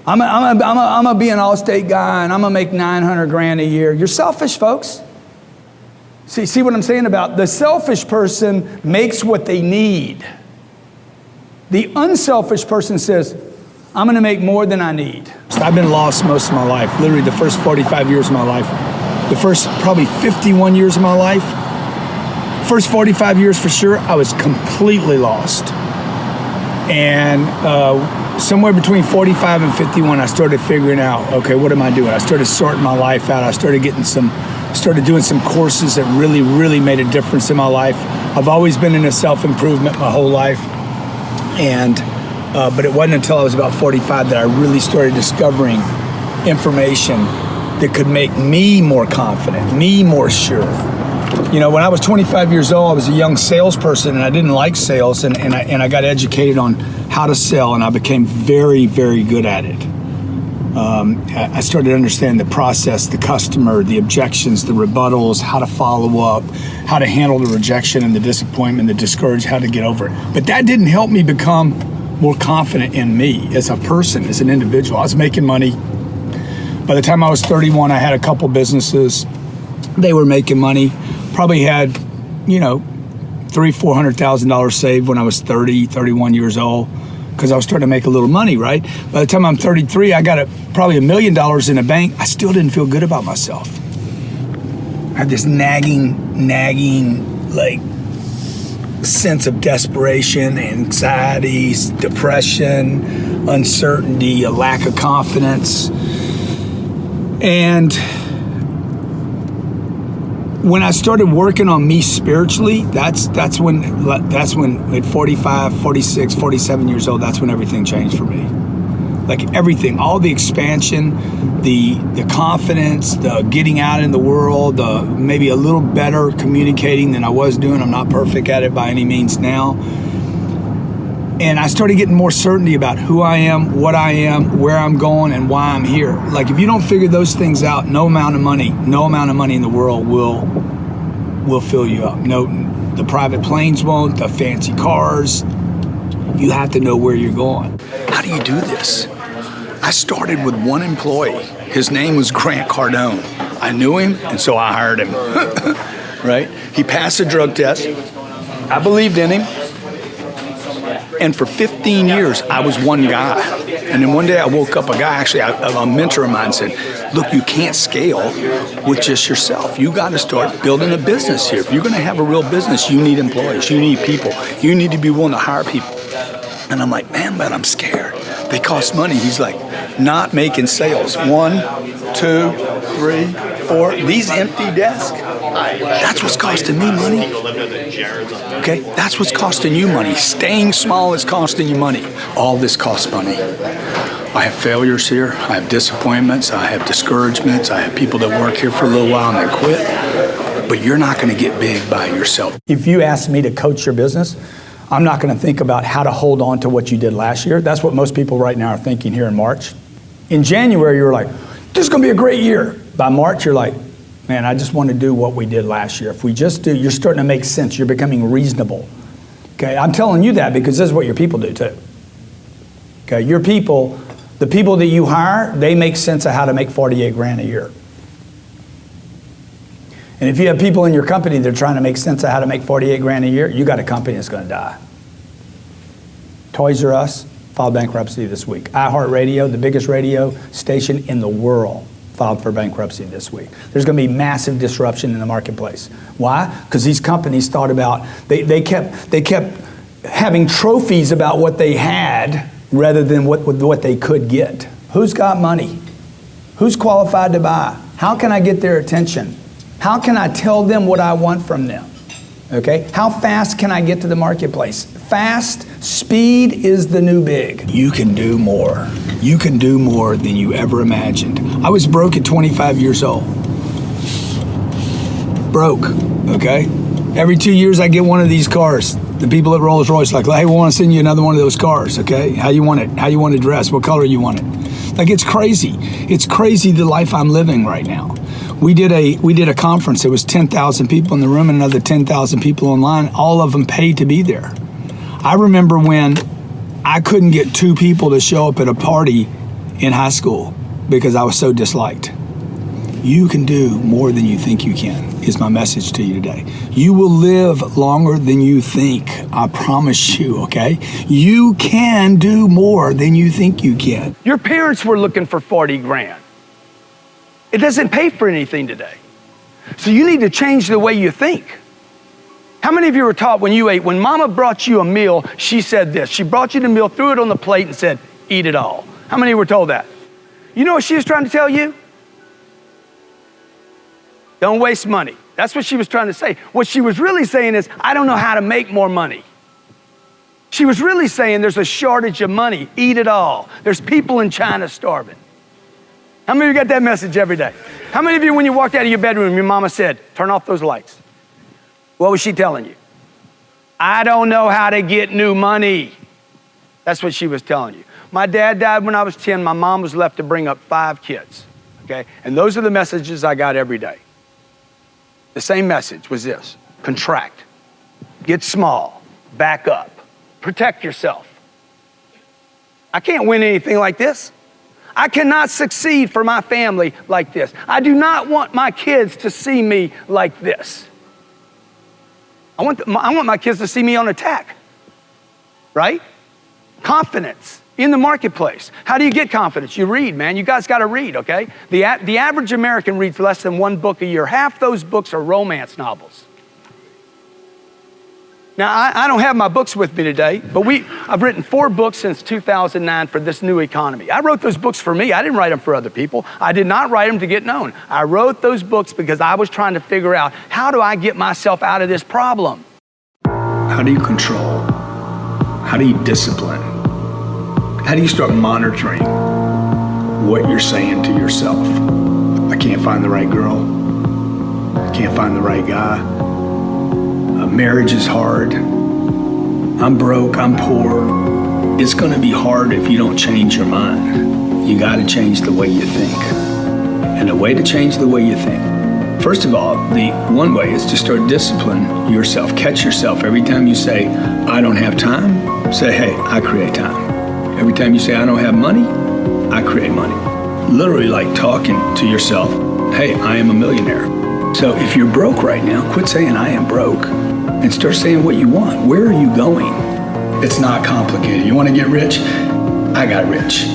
I'm going to be an Allstate guy, and I'm going to make $900,000 a year. You're selfish, folks. See what I'm saying about the selfish person makes what they need. The unselfish person says, I'm going to make more than I need. I've been lost most of my life, literally the first 45 years of my life. The first probably 51 years of my life, first 45 years for sure, I was completely lost. And somewhere between 45 and 51, I started figuring out, okay, what am I doing? I started sorting my life out. I started doing some courses that really, really made a difference in my life. I've always been into self-improvement my whole life. And but it wasn't until I was about 45 that I really started discovering information that could make me more confident, me more sure. You know, when I was 25 years old, I was a young salesperson and I didn't like sales, and I got educated on how to sell, and I became very, very good at it. I started to understand the process, the customer, the objections, the rebuttals, how to follow up, how to handle the rejection and the disappointment, the discouragement, how to get over it. But that didn't help me become more confident in me as a person, as an individual. I was making money. By the time I was 31, I had a couple businesses. They were making money. Probably had, $300,000-$400,000 saved when I was 30, 31 years old, because I was starting to make a little money, right? By the time I'm 33, I got probably $1 million in the bank. I still didn't feel good about myself. I had this nagging, like, sense of desperation, anxiety, depression, uncertainty, a lack of confidence. And when I started working on me spiritually, that's when at 45, 46, 47 years old, that's when everything changed for me. Like everything, all the expansion, the confidence, the getting out in the world, the maybe a little better communicating than I was doing. I'm not perfect at it by any means now. And I started getting more certainty about who I am, what I am, where I'm going, and why I'm here. Like if you don't figure those things out, no amount of money in the world will fill you up. No, the private planes won't, the fancy cars. You have to know where you're going. How do you do this? I started with one employee. His name was Grant Cardone. I knew him, and so I hired him. Right? He passed the drug test. I believed in him. And for 15 years, I was one guy. And then one day I woke up, a mentor of mine said, look, you can't scale with just yourself. You got to start building a business here. If you're going to have a real business, you need employees, you need people. You need to be willing to hire people. And I'm like, man, but I'm scared. They cost money. He's like, not making sales. 1, 2, 3, 4. These empty desks. That's what's costing me money. Okay, that's what's costing you money. Staying small is costing you money. All this costs money. I have failures here. I have disappointments. I have discouragements. I have people that work here for a little while and they quit. But you're not going to get big by yourself. If you ask me to coach your business, I'm not going to think about how to hold on to what you did last year. That's what most people right now are thinking here in March. In January, you were like, this is going to be a great year. By March, you're like, man, I just want to do what we did last year. If we just do, you're starting to make sense. You're becoming reasonable. Okay, I'm telling you that because this is what your people do too. Okay, your people, the people that you hire, they make sense of how to make $48,000 a year. And if you have people in your company that are trying to make sense of how to make $48,000 a year, you got a company that's going to die. Toys R Us filed bankruptcy this week. iHeartRadio, the biggest radio station in the world, filed for bankruptcy this week. There's going to be massive disruption in the marketplace. Why? Because these companies thought about, they kept having trophies about what they had rather than what they could get. Who's got money? Who's qualified to buy? How can I get their attention? How can I tell them what I want from them? Okay? How fast can I get to the marketplace? Fast, speed is the new big. You can do more. You can do more than you ever imagined. I was broke at 25 years old. Broke, okay? Every 2 years I get one of these cars. The people at Rolls Royce like, hey, we want to send you another one of those cars, okay? How you want it? How you want it dressed? What color you want it? Like, it's crazy. It's crazy the life I'm living right now. We did a conference. There was 10,000 people in the room and another 10,000 people online. All of them paid to be there. I remember when I couldn't get 2 people to show up at a party in high school because I was so disliked. You can do more than you think you can, is my message to you today. You will live longer than you think. I promise you, okay? You can do more than you think you can. Your parents were looking for 40 grand. It doesn't pay for anything today. So you need to change the way you think. How many of you were taught when you ate, when mama brought you a meal, she said this, she brought you the meal, threw it on the plate and said, eat it all. How many of you were told that? You know what she was trying to tell you? Don't waste money. That's what she was trying to say. What she was really saying is, I don't know how to make more money. She was really saying there's a shortage of money. Eat it all. There's people in China starving. How many of you get that message every day? How many of you, when you walked out of your bedroom, your mama said, turn off those lights? What was she telling you? I don't know how to get new money. That's what she was telling you. My dad died when I was 10. My mom was left to bring up 5 kids, okay? And those are the messages I got every day. The same message was this: contract, get small, back up, protect yourself. I can't win anything like this. I cannot succeed for my family like this. I do not want my kids to see me like this. I want my kids to see me on attack, right? Confidence in the marketplace. How do you get confidence? You read, man. You guys got to read, okay? The average American reads less than 1 book a year. Half those books are romance novels. Now, I don't have my books with me today, but I've written 4 books since 2009 for this new economy. I wrote those books for me. I didn't write them for other people. I did not write them to get known. I wrote those books because I was trying to figure out, how do I get myself out of this problem? How do you control? How do you discipline? How do you start monitoring what you're saying to yourself? I can't find the right girl. I can't find the right guy. Marriage is hard. I'm broke, I'm poor. It's gonna be hard if you don't change your mind. You gotta change the way you think. And the way to change the way you think, first of all, the one way is to start disciplining yourself. Catch yourself every time you say, I don't have time, say, hey, I create time. Every time you say, I don't have money, I create money. Literally like talking to yourself, hey, I am a millionaire. So if you're broke right now, quit saying I am broke and start saying what you want. Where are you going? It's not complicated. You want to get rich? I got rich.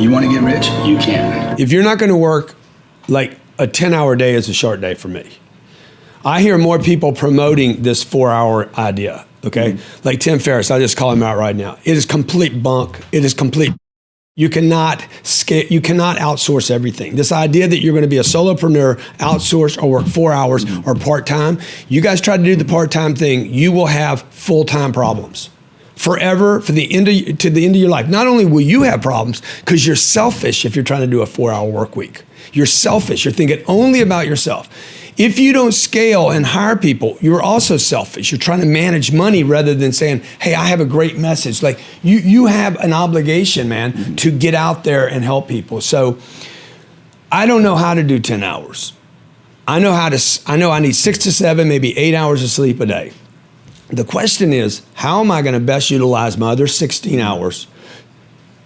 You want to get rich? You can. If you're not going to work, like a 10-hour day is a short day for me. I hear more people promoting this 4-hour idea, okay? Like Tim Ferriss, I just call him out right now. It is complete bunk. It is complete. You cannot outsource everything. This idea that you're going to be a solopreneur, outsource or work 4 hours or part-time, you guys try to do the part-time thing, you will have full-time problems. Forever, to the end of your life. Not only will you have problems, because you're selfish if you're trying to do a 4-hour work week. You're selfish. You're thinking only about yourself. If you don't scale and hire people, you're also selfish. You're trying to manage money rather than saying, hey, I have a great message. Like you have an obligation, man, to get out there and help people. So I don't know how to do 10 hours. I know I need 6 to 7, maybe 8 hours of sleep a day. The question is, how am I going to best utilize my other 16 hours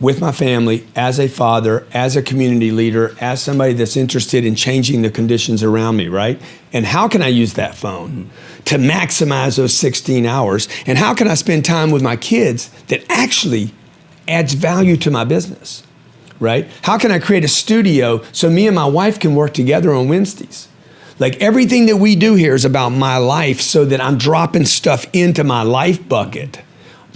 with my family, as a father, as a community leader, as somebody that's interested in changing the conditions around me, right? And how can I use that phone to maximize those 16 hours? And how can I spend time with my kids that actually adds value to my business, right? How can I create a studio so me and my wife can work together on Wednesdays? Like everything that we do here is about my life, so that I'm dropping stuff into my life bucket.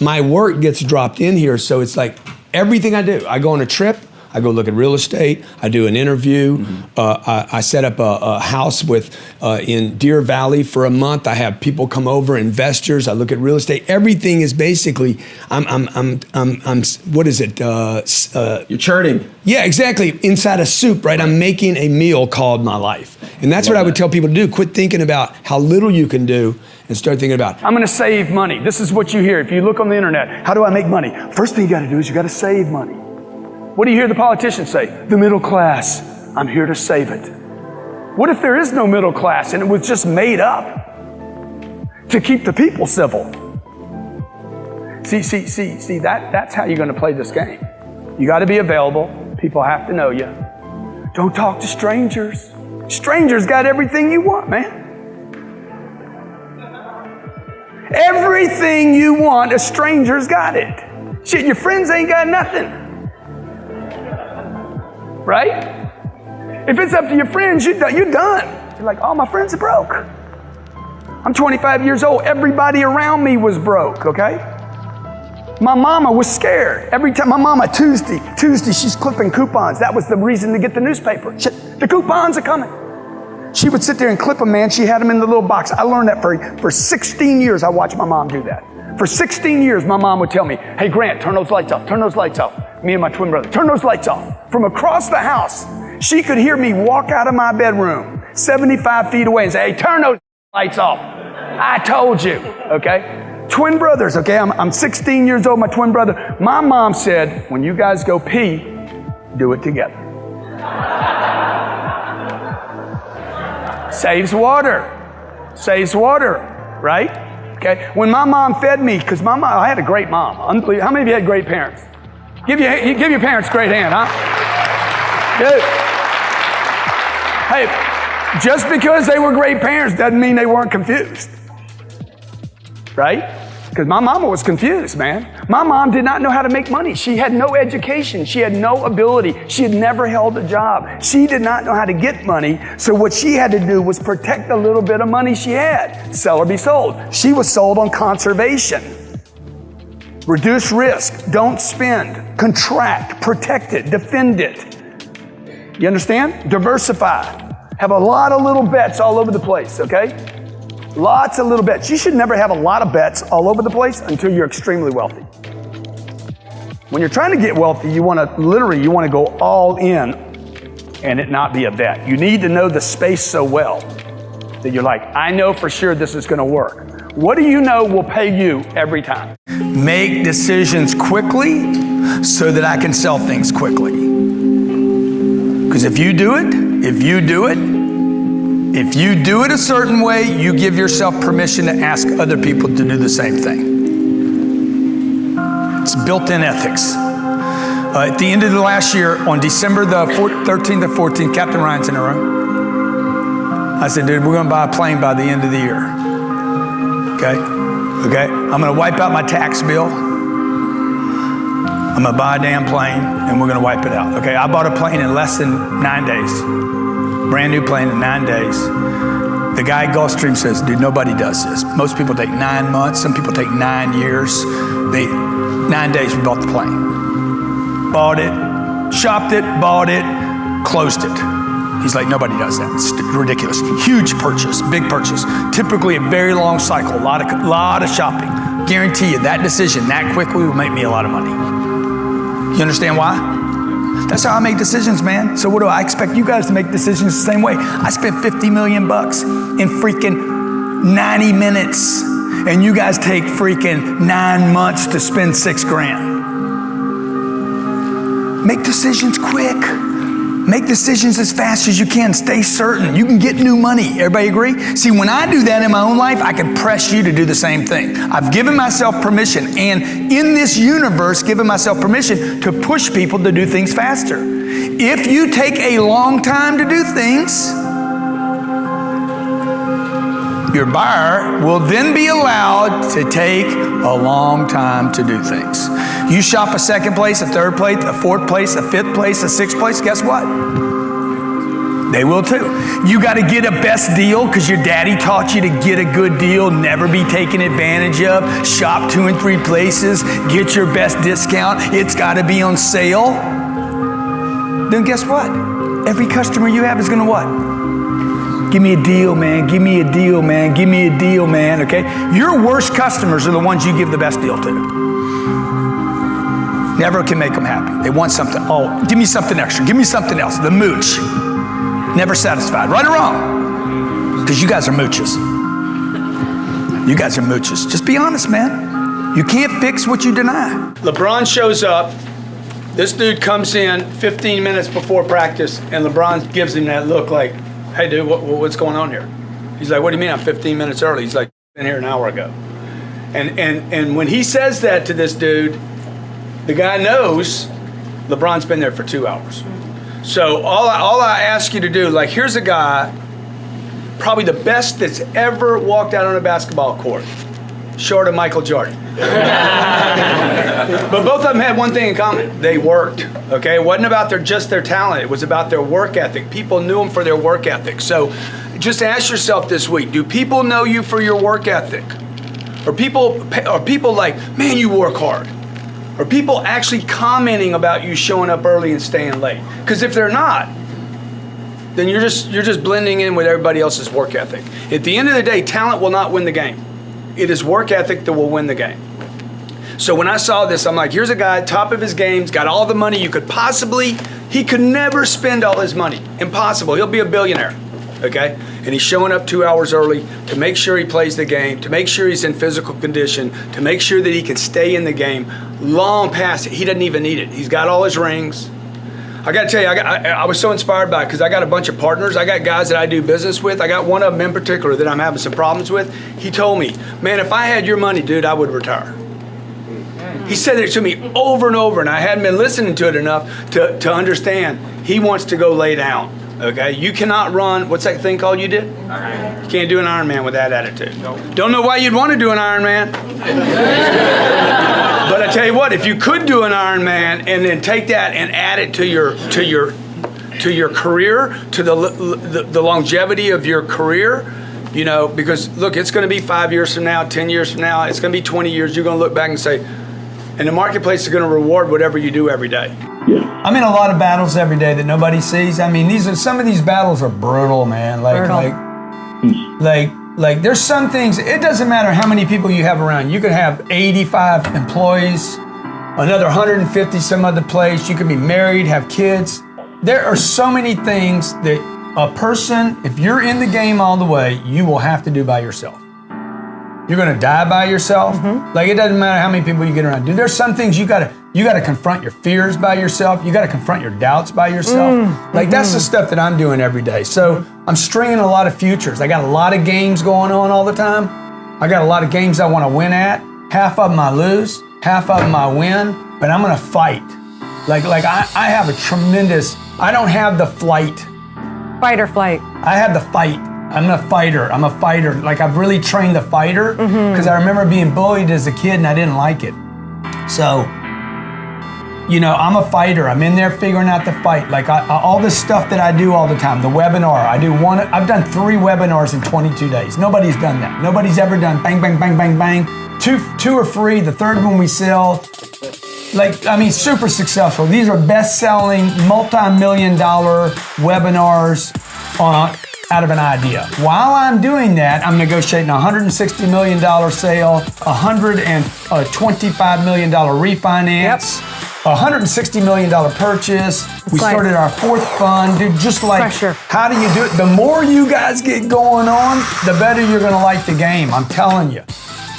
my work gets dropped in here. So it's like everything I do. I go on a trip. I go look at real estate. I do an interview. I set up a house in Deer Valley for a month. I have people come over, investors. I look at real estate. Everything is basically, I'm what is it? You're churning. Yeah, exactly. Inside a soup, right? I'm making a meal called my life. And that's what I would tell people to do. Quit thinking about how little you can do and start thinking about, I'm going to save money. This is what you hear. If you look on the internet, how do I make money? First thing you got to do is you got to save money. What do you hear the politicians say? The middle class, I'm here to save it. What if there is no middle class and it was just made up to keep the people civil? See, that's how you're going to play this game. You got to be available. People have to know you. Don't talk to strangers. Strangers got everything you want, man. Everything you want, a stranger's got it. Shit, your friends ain't got nothing. Right? If it's up to your friends, you're done. You're like, oh, my friends are broke. I'm 25 years old. Everybody around me was broke, okay? My mama was scared. Every time, my mama, Tuesday, she's clipping coupons. That was the reason to get the newspaper. Shit, the coupons are coming. She would sit there and clip them, man. She had them in the little box. I learned that for 16 years. I watched my mom do that. For 16 years, my mom would tell me, hey, Grant, turn those lights off. Turn those lights off. Me and my twin brother, turn those lights off. From across the house, she could hear me walk out of my bedroom 75 feet away and say, hey, turn those lights off. I told you, okay? Twin brothers, okay? I'm 16 years old, my twin brother. My mom said, when you guys go pee, do it together. Saves water. Saves water, right? Okay? When my mom fed me, because I had a great mom. Unbelievable. How many of you had great parents? Give your parents a great hand, huh? Good. Hey, just because they were great parents doesn't mean they weren't confused. Right? Because my mama was confused, man. My mom did not know how to make money. She had no education. She had no ability. She had never held a job. She did not know how to get money. So what she had to do was protect the little bit of money she had. Sell or be sold. She was sold on conservation. Reduce risk. Don't spend. Contract. Protect it. Defend it. You understand? Diversify. Have a lot of little bets all over the place, okay? Lots of little bets. You should never have a lot of bets all over the place until you're extremely wealthy. When you're trying to get wealthy, you want to go all in and it not be a bet. You need to know the space so well that you're like, I know for sure this is going to work. What do you know will pay you every time? Make decisions quickly so that I can sell things quickly. Because if you do it a certain way, you give yourself permission to ask other people to do the same thing. It's built-in ethics. At the end of the last year, on December the 13th or 14th, Captain Ryan's in the room. I said, dude, we're going to buy a plane by the end of the year. Okay? I'm going to wipe out my tax bill. I'm going to buy a damn plane, and we're going to wipe it out. Okay? I bought a plane in less than 9 days. Brand new plane in 9 days. The guy at Gulfstream says, dude, nobody does this. Most people take 9 months. Some people take 9 years. 9 days, we bought the plane. Bought it, shopped it, bought it, closed it. He's like, nobody does that. It's ridiculous. Huge purchase, big purchase. Typically a very long cycle, a lot of shopping. Guarantee you that decision that quickly will make me a lot of money. You understand why? That's how I make decisions, man. So what do I expect you guys to make decisions the same way? I spent $50 million in freaking 90 minutes. And you guys take freaking 9 months to spend $6,000. Make decisions quick. Make decisions as fast as you can. Stay certain. You can get new money. Everybody agree? See, when I do that in my own life, I can press you to do the same thing. I've given myself permission, and in this universe, given myself permission to push people to do things faster. If you take a long time to do things, your buyer will then be allowed to take a long time to do things. You shop a second place, a third place, a fourth place, a fifth place, a sixth place, guess what? They will too. You got to get a best deal because your daddy taught you to get a good deal, never be taken advantage of, shop 2 and 3 places, get your best discount. It's got to be on sale. Then guess what? Every customer you have is going to what? Give me a deal, man. Give me a deal, man. Give me a deal, man. Okay? Your worst customers are the ones you give the best deal to. Never can make them happy. They want something. Oh, give me something extra. Give me something else. The mooch. Never satisfied. Right or wrong? Because you guys are mooches. You guys are mooches. Just be honest, man. You can't fix what you deny. LeBron shows up. This dude comes in 15 minutes before practice, and LeBron gives him that look like, hey, dude, what's going on here? He's like, what do you mean I'm 15 minutes early? He's like, been here an hour ago. And when he says that to this dude, the guy knows LeBron's been there for 2 hours. So all I ask you to do, like, here's a guy, probably the best that's ever walked out on a basketball court, short of Michael Jordan. But both of them had one thing in common. They worked, okay? It wasn't about just their talent. It was about their work ethic. People knew them for their work ethic. So just ask yourself this week, do people know you for your work ethic? Are people like, man, you work hard? Are people actually commenting about you showing up early and staying late? Because if they're not, then you're just blending in with everybody else's work ethic. At the end of the day, talent will not win the game. It is work ethic that will win the game. So when I saw this, I'm like, here's a guy, top of his game, he's got all the money you could possibly, he could never spend all his money. Impossible. He'll be a billionaire, okay? And he's showing up 2 hours early to make sure he plays the game, to make sure he's in physical condition, to make sure that he can stay in the game long past it. He doesn't even need it. He's got all his rings. I got to tell you, I was so inspired by it because I got a bunch of partners. I got guys that I do business with. I got one of them in particular that I'm having some problems with. He told me, man, if I had your money, dude, I would retire. He said it to me over and over, and I hadn't been listening to it enough to understand. He wants to go lay down. Okay, you cannot run. What's that thing called you did? You can't do an Ironman with that attitude. Don't know why you'd want to do an Ironman. But I tell you what, if you could do an Ironman and then take that and add it to your career, to the longevity of your career, you know, because look, it's going to be 5 years from now, 10 years from now, it's going to be 20 years. You're going to look back and say, and the marketplace is going to reward whatever you do every day. I'm in a lot of battles every day that nobody sees. I mean, some of these battles are brutal, man. Like there's some things, it doesn't matter how many people you have around. You could have 85 employees, another 150 some other place. You could be married, have kids. There are so many things that a person, if you're in the game all the way, you will have to do by yourself. You're gonna die by yourself. Like, it doesn't matter how many people you get around. Dude, there's some things you gotta confront your fears by yourself. You gotta confront your doubts by yourself. Like, that's the stuff that I'm doing every day. So I'm stringing a lot of futures. I got a lot of games going on all the time. I got a lot of games I wanna win at. Half of them I lose, half of them I win, but I'm gonna fight. Like I have a tremendous, I don't have the flight. Fight or flight. I have the fight. I'm a fighter. Like, I've really trained the fighter because I remember being bullied as a kid and I didn't like it. So, you know, I'm a fighter. I'm in there figuring out the fight. Like, all this stuff that I do all the time, the webinar, I've done 3 webinars in 22 days. Nobody's done that. Nobody's ever done bang, bang, bang, bang, bang. Two are free. The third one we sell. Like, I mean, super successful. These are best-selling, multi-million-dollar webinars out of an idea. While I'm doing that, I'm negotiating a $160 million sale, $125 million refinance, $160 million purchase. We started our 4th fund. Dude, just like, pressure. How do you do it? The more you guys get going on, the better you're gonna like the game. I'm telling you.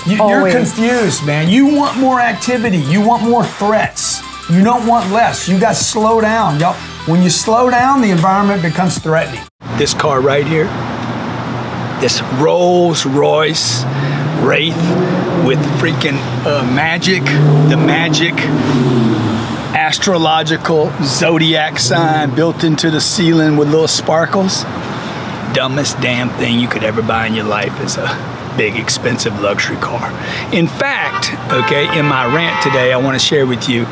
You're confused, man. You want more activity. You want more threats. You don't want less. You guys slow down. Y'all, when you slow down, the environment becomes threatening. This car right here, this Rolls Royce Wraith with freaking magic, the magic astrological zodiac sign built into the ceiling with little sparkles. Dumbest damn thing you could ever buy in your life is a big, expensive luxury car. In fact, okay, in my rant today, I want to share with you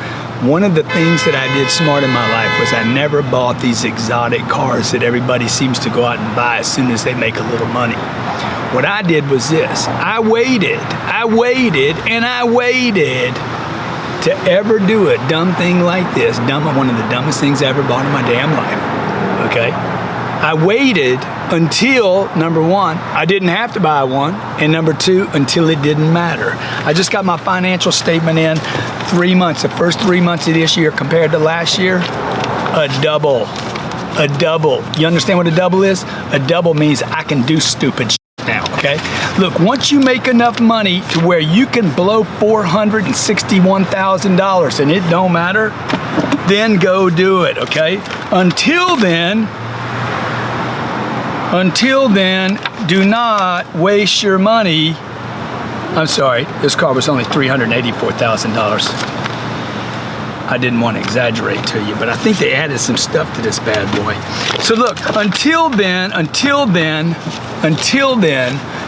One of the things that I did smart in my life was I never bought these exotic cars that everybody seems to go out and buy as soon as they make a little money. What I did was this. I waited to ever do a dumb thing like this. One of the dumbest things I ever bought in my damn life, okay? I waited until, number one, I didn't have to buy one, and number two, until it didn't matter. I just got my financial statement in 3 months, the first 3 months of this year compared to last year, a double. You understand what a double is? A double means I can do stupid shit now, okay? Look, once you make enough money to where you can blow $461,000 and it don't matter, then go do it, okay? Until then, do not waste your money. I'm sorry, this car was only $384,000. I didn't want to exaggerate to you, but I think they added some stuff to this bad boy. So look, until then,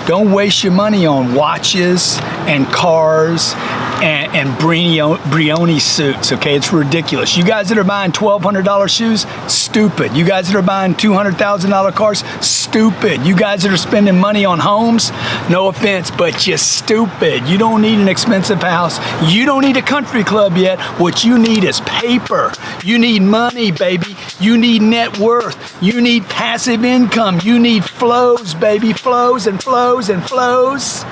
don't waste your money on watches and cars and Brioni suits, okay? It's ridiculous. You guys that are buying $1,200 shoes, stupid. You guys that are buying $200,000 cars, stupid. You guys that are spending money on homes, no offense, but you're stupid. You don't need an expensive house. You don't need a country club yet. What you need is paper. You need money, baby. You need net worth. You need passive income. You need flows, baby. Flows and flows and flows.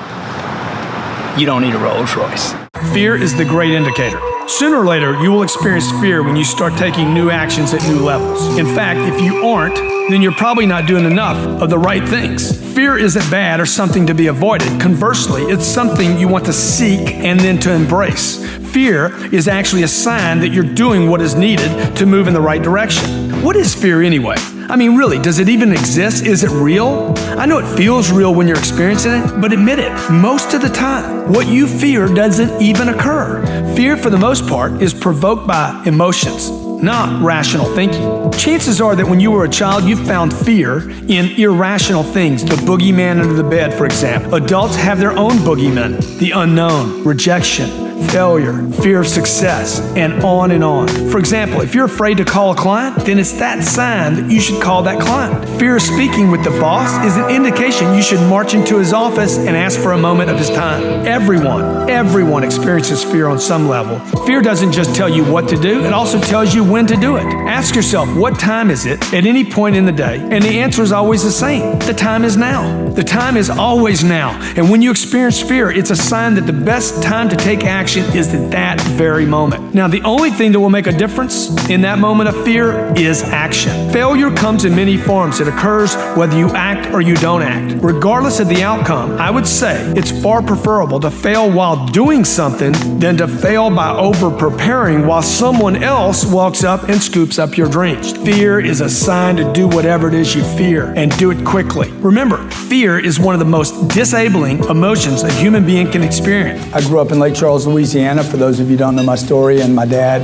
You don't need a Rolls Royce. Fear is the great indicator. Sooner or later, you will experience fear when you start taking new actions at new levels. In fact, if you aren't, then you're probably not doing enough of the right things. Fear isn't bad or something to be avoided. Conversely, it's something you want to seek and then to embrace. Fear is actually a sign that you're doing what is needed to move in the right direction. What is fear anyway? I mean, really, does it even exist? Is it real? I know it feels real when you're experiencing it, but admit it, most of the time, what you fear doesn't even occur. Fear, for the most part, is provoked by emotions, not rational thinking. Chances are that when you were a child, you found fear in irrational things, the boogeyman under the bed, for example. Adults have their own boogeymen, the unknown, rejection, failure, fear of success, and on and on. For example, if you're afraid to call a client, then it's that sign that you should call that client. Fear of speaking with the boss is an indication you should march into his office and ask for a moment of his time. Everyone experiences fear on some level. Fear doesn't just tell you what to do, it also tells you when to do it. Ask yourself, what time is it at any point in the day? And the answer is always the same. The time is now. The time is always now. And when you experience fear, it's a sign that the best time to take action is at that very moment. Now, the only thing that will make a difference in that moment of fear is action. Failure comes in many forms. It occurs whether you act or you don't act. Regardless of the outcome, I would say it's far preferable to fail while doing something than to fail by over-preparing while someone else walks up and scoops up your dreams. Fear is a sign to do whatever it is you fear and do it quickly. Remember, fear is one of the most disabling emotions a human being can experience. I grew up in Lake Charles, Louisiana, for those of you who don't know my story, and my dad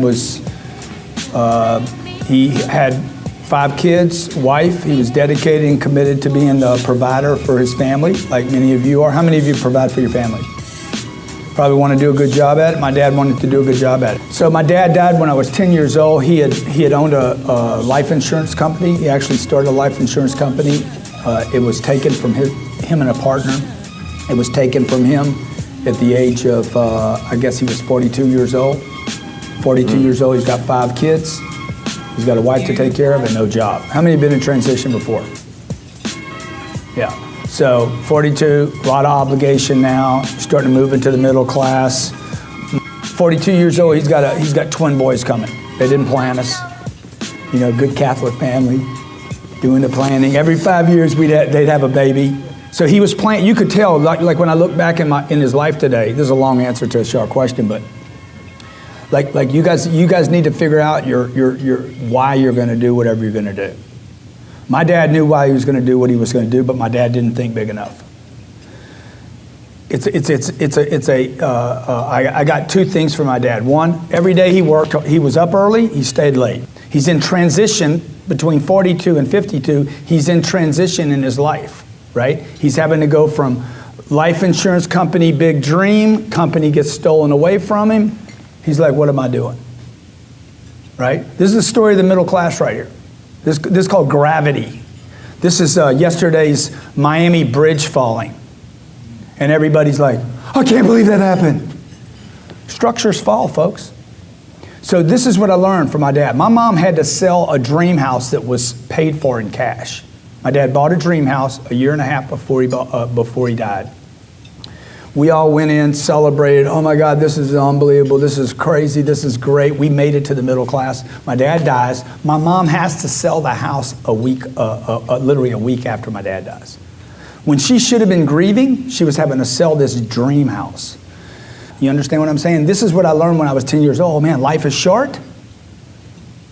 was, he had 5 kids, wife. He was dedicated and committed to being the provider for his family, like many of you are. How many of you provide for your family? Probably want to do a good job at it. My dad wanted to do a good job at it. So my dad died when I was 10 years old. He had owned a life insurance company. He actually started a life insurance company. It was taken from him and a partner. It was taken from him at the age of, I guess he was 42 years old. 42 years old, he's got 5 kids. He's got a wife to take care of and no job. How many have been in transition before? Yeah. So 42, a lot of obligation now, starting to move into the middle class. 42 years old, he's got twin boys coming. They didn't plan us. You know, good Catholic family, doing the planning. Every 5 years they'd have a baby. So he was planning. You could tell, like when I look back in his life today. This is a long answer to a short question, but like you guys need to figure out your why you're going to do whatever you're going to do. My dad knew why he was going to do what he was going to do, but my dad didn't think big enough. I got 2 things from my dad. One, every day he worked. He was up early. He stayed late. He's in transition between 42 and 52. He's in transition in his life. Right? He's having to go from life insurance company, big dream, company gets stolen away from him. He's like, what am I doing? Right? This is the story of the middle class right here. This is called gravity. This is yesterday's Miami bridge falling. And everybody's like, I can't believe that happened. Structures fall, folks. So this is what I learned from my dad. My mom had to sell a dream house that was paid for in cash. My dad bought a dream house a year and a half before he died. We all went in, celebrated. Oh my God, this is unbelievable. This is crazy. This is great. We made it to the middle class. My dad dies. My mom has to sell the house literally a week after my dad dies. When she should have been grieving, she was having to sell this dream house. You understand what I'm saying? This is what I learned when I was 10 years old. Oh man, life is short.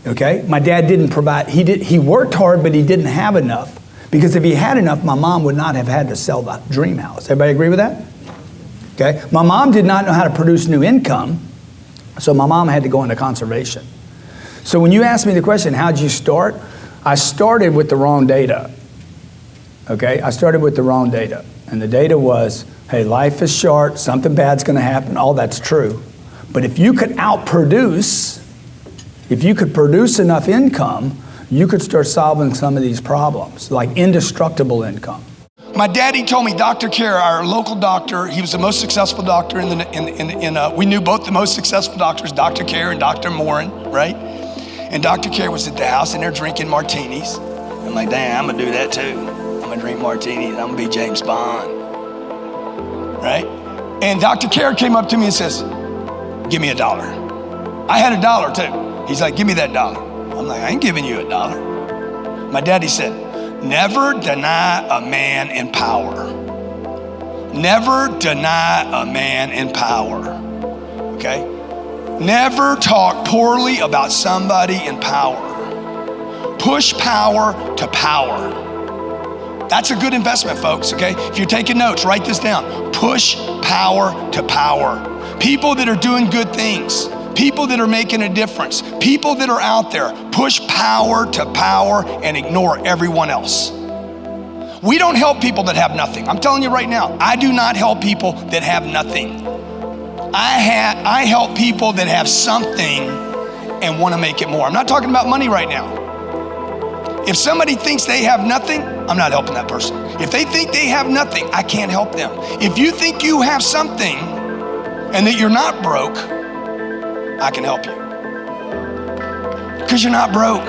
Okay? My dad didn't provide, he worked hard, but he didn't have enough. Because if he had enough, my mom would not have had to sell the dream house. Everybody agree with that? Okay? My mom did not know how to produce new income, so my mom had to go into conservation. So when you ask me the question, how'd you start? I started with the wrong data. Okay? I started with the wrong data. And the data was, hey, life is short, something bad's gonna happen, all that's true. But if you could outproduce, if you could produce enough income, you could start solving some of these problems, like indestructible income. My daddy told me Dr. Care, our local doctor, he was the most successful doctor we knew both the most successful doctors, Dr. Care and Dr. Morin, right? And Dr. Care was at the house and they're drinking martinis. I'm like, damn, I'm gonna do that too. I'm gonna drink martinis, I'm gonna be James Bond, right? And Dr. Care came up to me and says, give me $1. I had $1 too. He's like, give me that $1. I'm like, I ain't giving you $1. My daddy said, never deny a man in power. Never deny a man in power, okay? Never talk poorly about somebody in power. Push power to power. That's a good investment, folks, okay? If you're taking notes, write this down. Push power to power. People that are doing good things, people that are making a difference, people that are out there, push power to power and ignore everyone else. We don't help people that have nothing. I'm telling you right now, I do not help people that have nothing. I help people that have something and want to make it more. I'm not talking about money right now. If somebody thinks they have nothing, I'm not helping that person. If they think they have nothing, I can't help them. If you think you have something and that you're not broke, I can help you. Because you're not broke,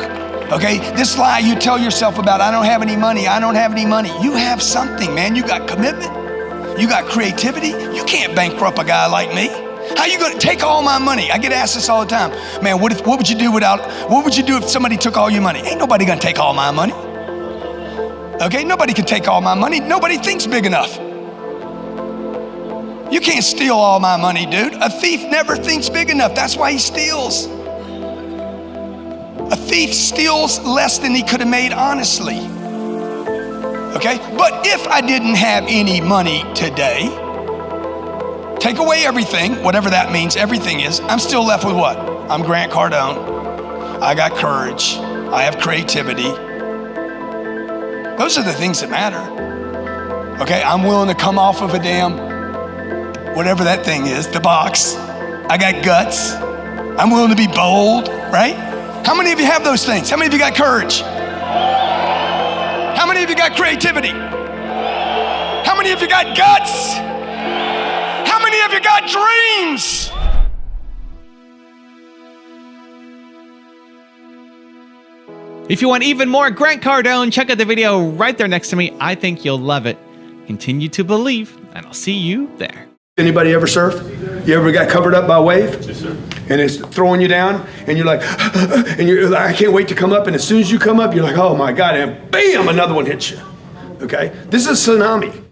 okay? This lie you tell yourself about, I don't have any money, I don't have any money. You have something, man. You got commitment, you got creativity. You can't bankrupt a guy like me. How you gonna take all my money? I get asked this all the time. Man, what would you do if somebody took all your money? Ain't nobody gonna take all my money. Okay, nobody can take all my money. Nobody thinks big enough. You can't steal all my money, dude. A thief never thinks big enough. That's why he steals. A thief steals less than he could have made honestly. Okay? But if I didn't have any money today, take away everything, whatever that means, everything is, I'm still left with what? I'm Grant Cardone. I got courage. I have creativity. Those are the things that matter. Okay? I'm willing to come off of a damn whatever that thing is, the box. I got guts. I'm willing to be bold, right? How many of you have those things? How many of you got courage? How many of you got creativity? How many of you got guts? How many of you got dreams? If you want even more Grant Cardone, check out the video right there next to me. I think you'll love it. Continue to believe, and I'll see you there. Anybody ever surfed? You ever got covered up by a wave? Yes, sir. And it's throwing you down, and you're like, and you're like, I can't wait to come up. And as soon as you come up, you're like, oh my God, and bam, another one hits you. Okay? This is a tsunami.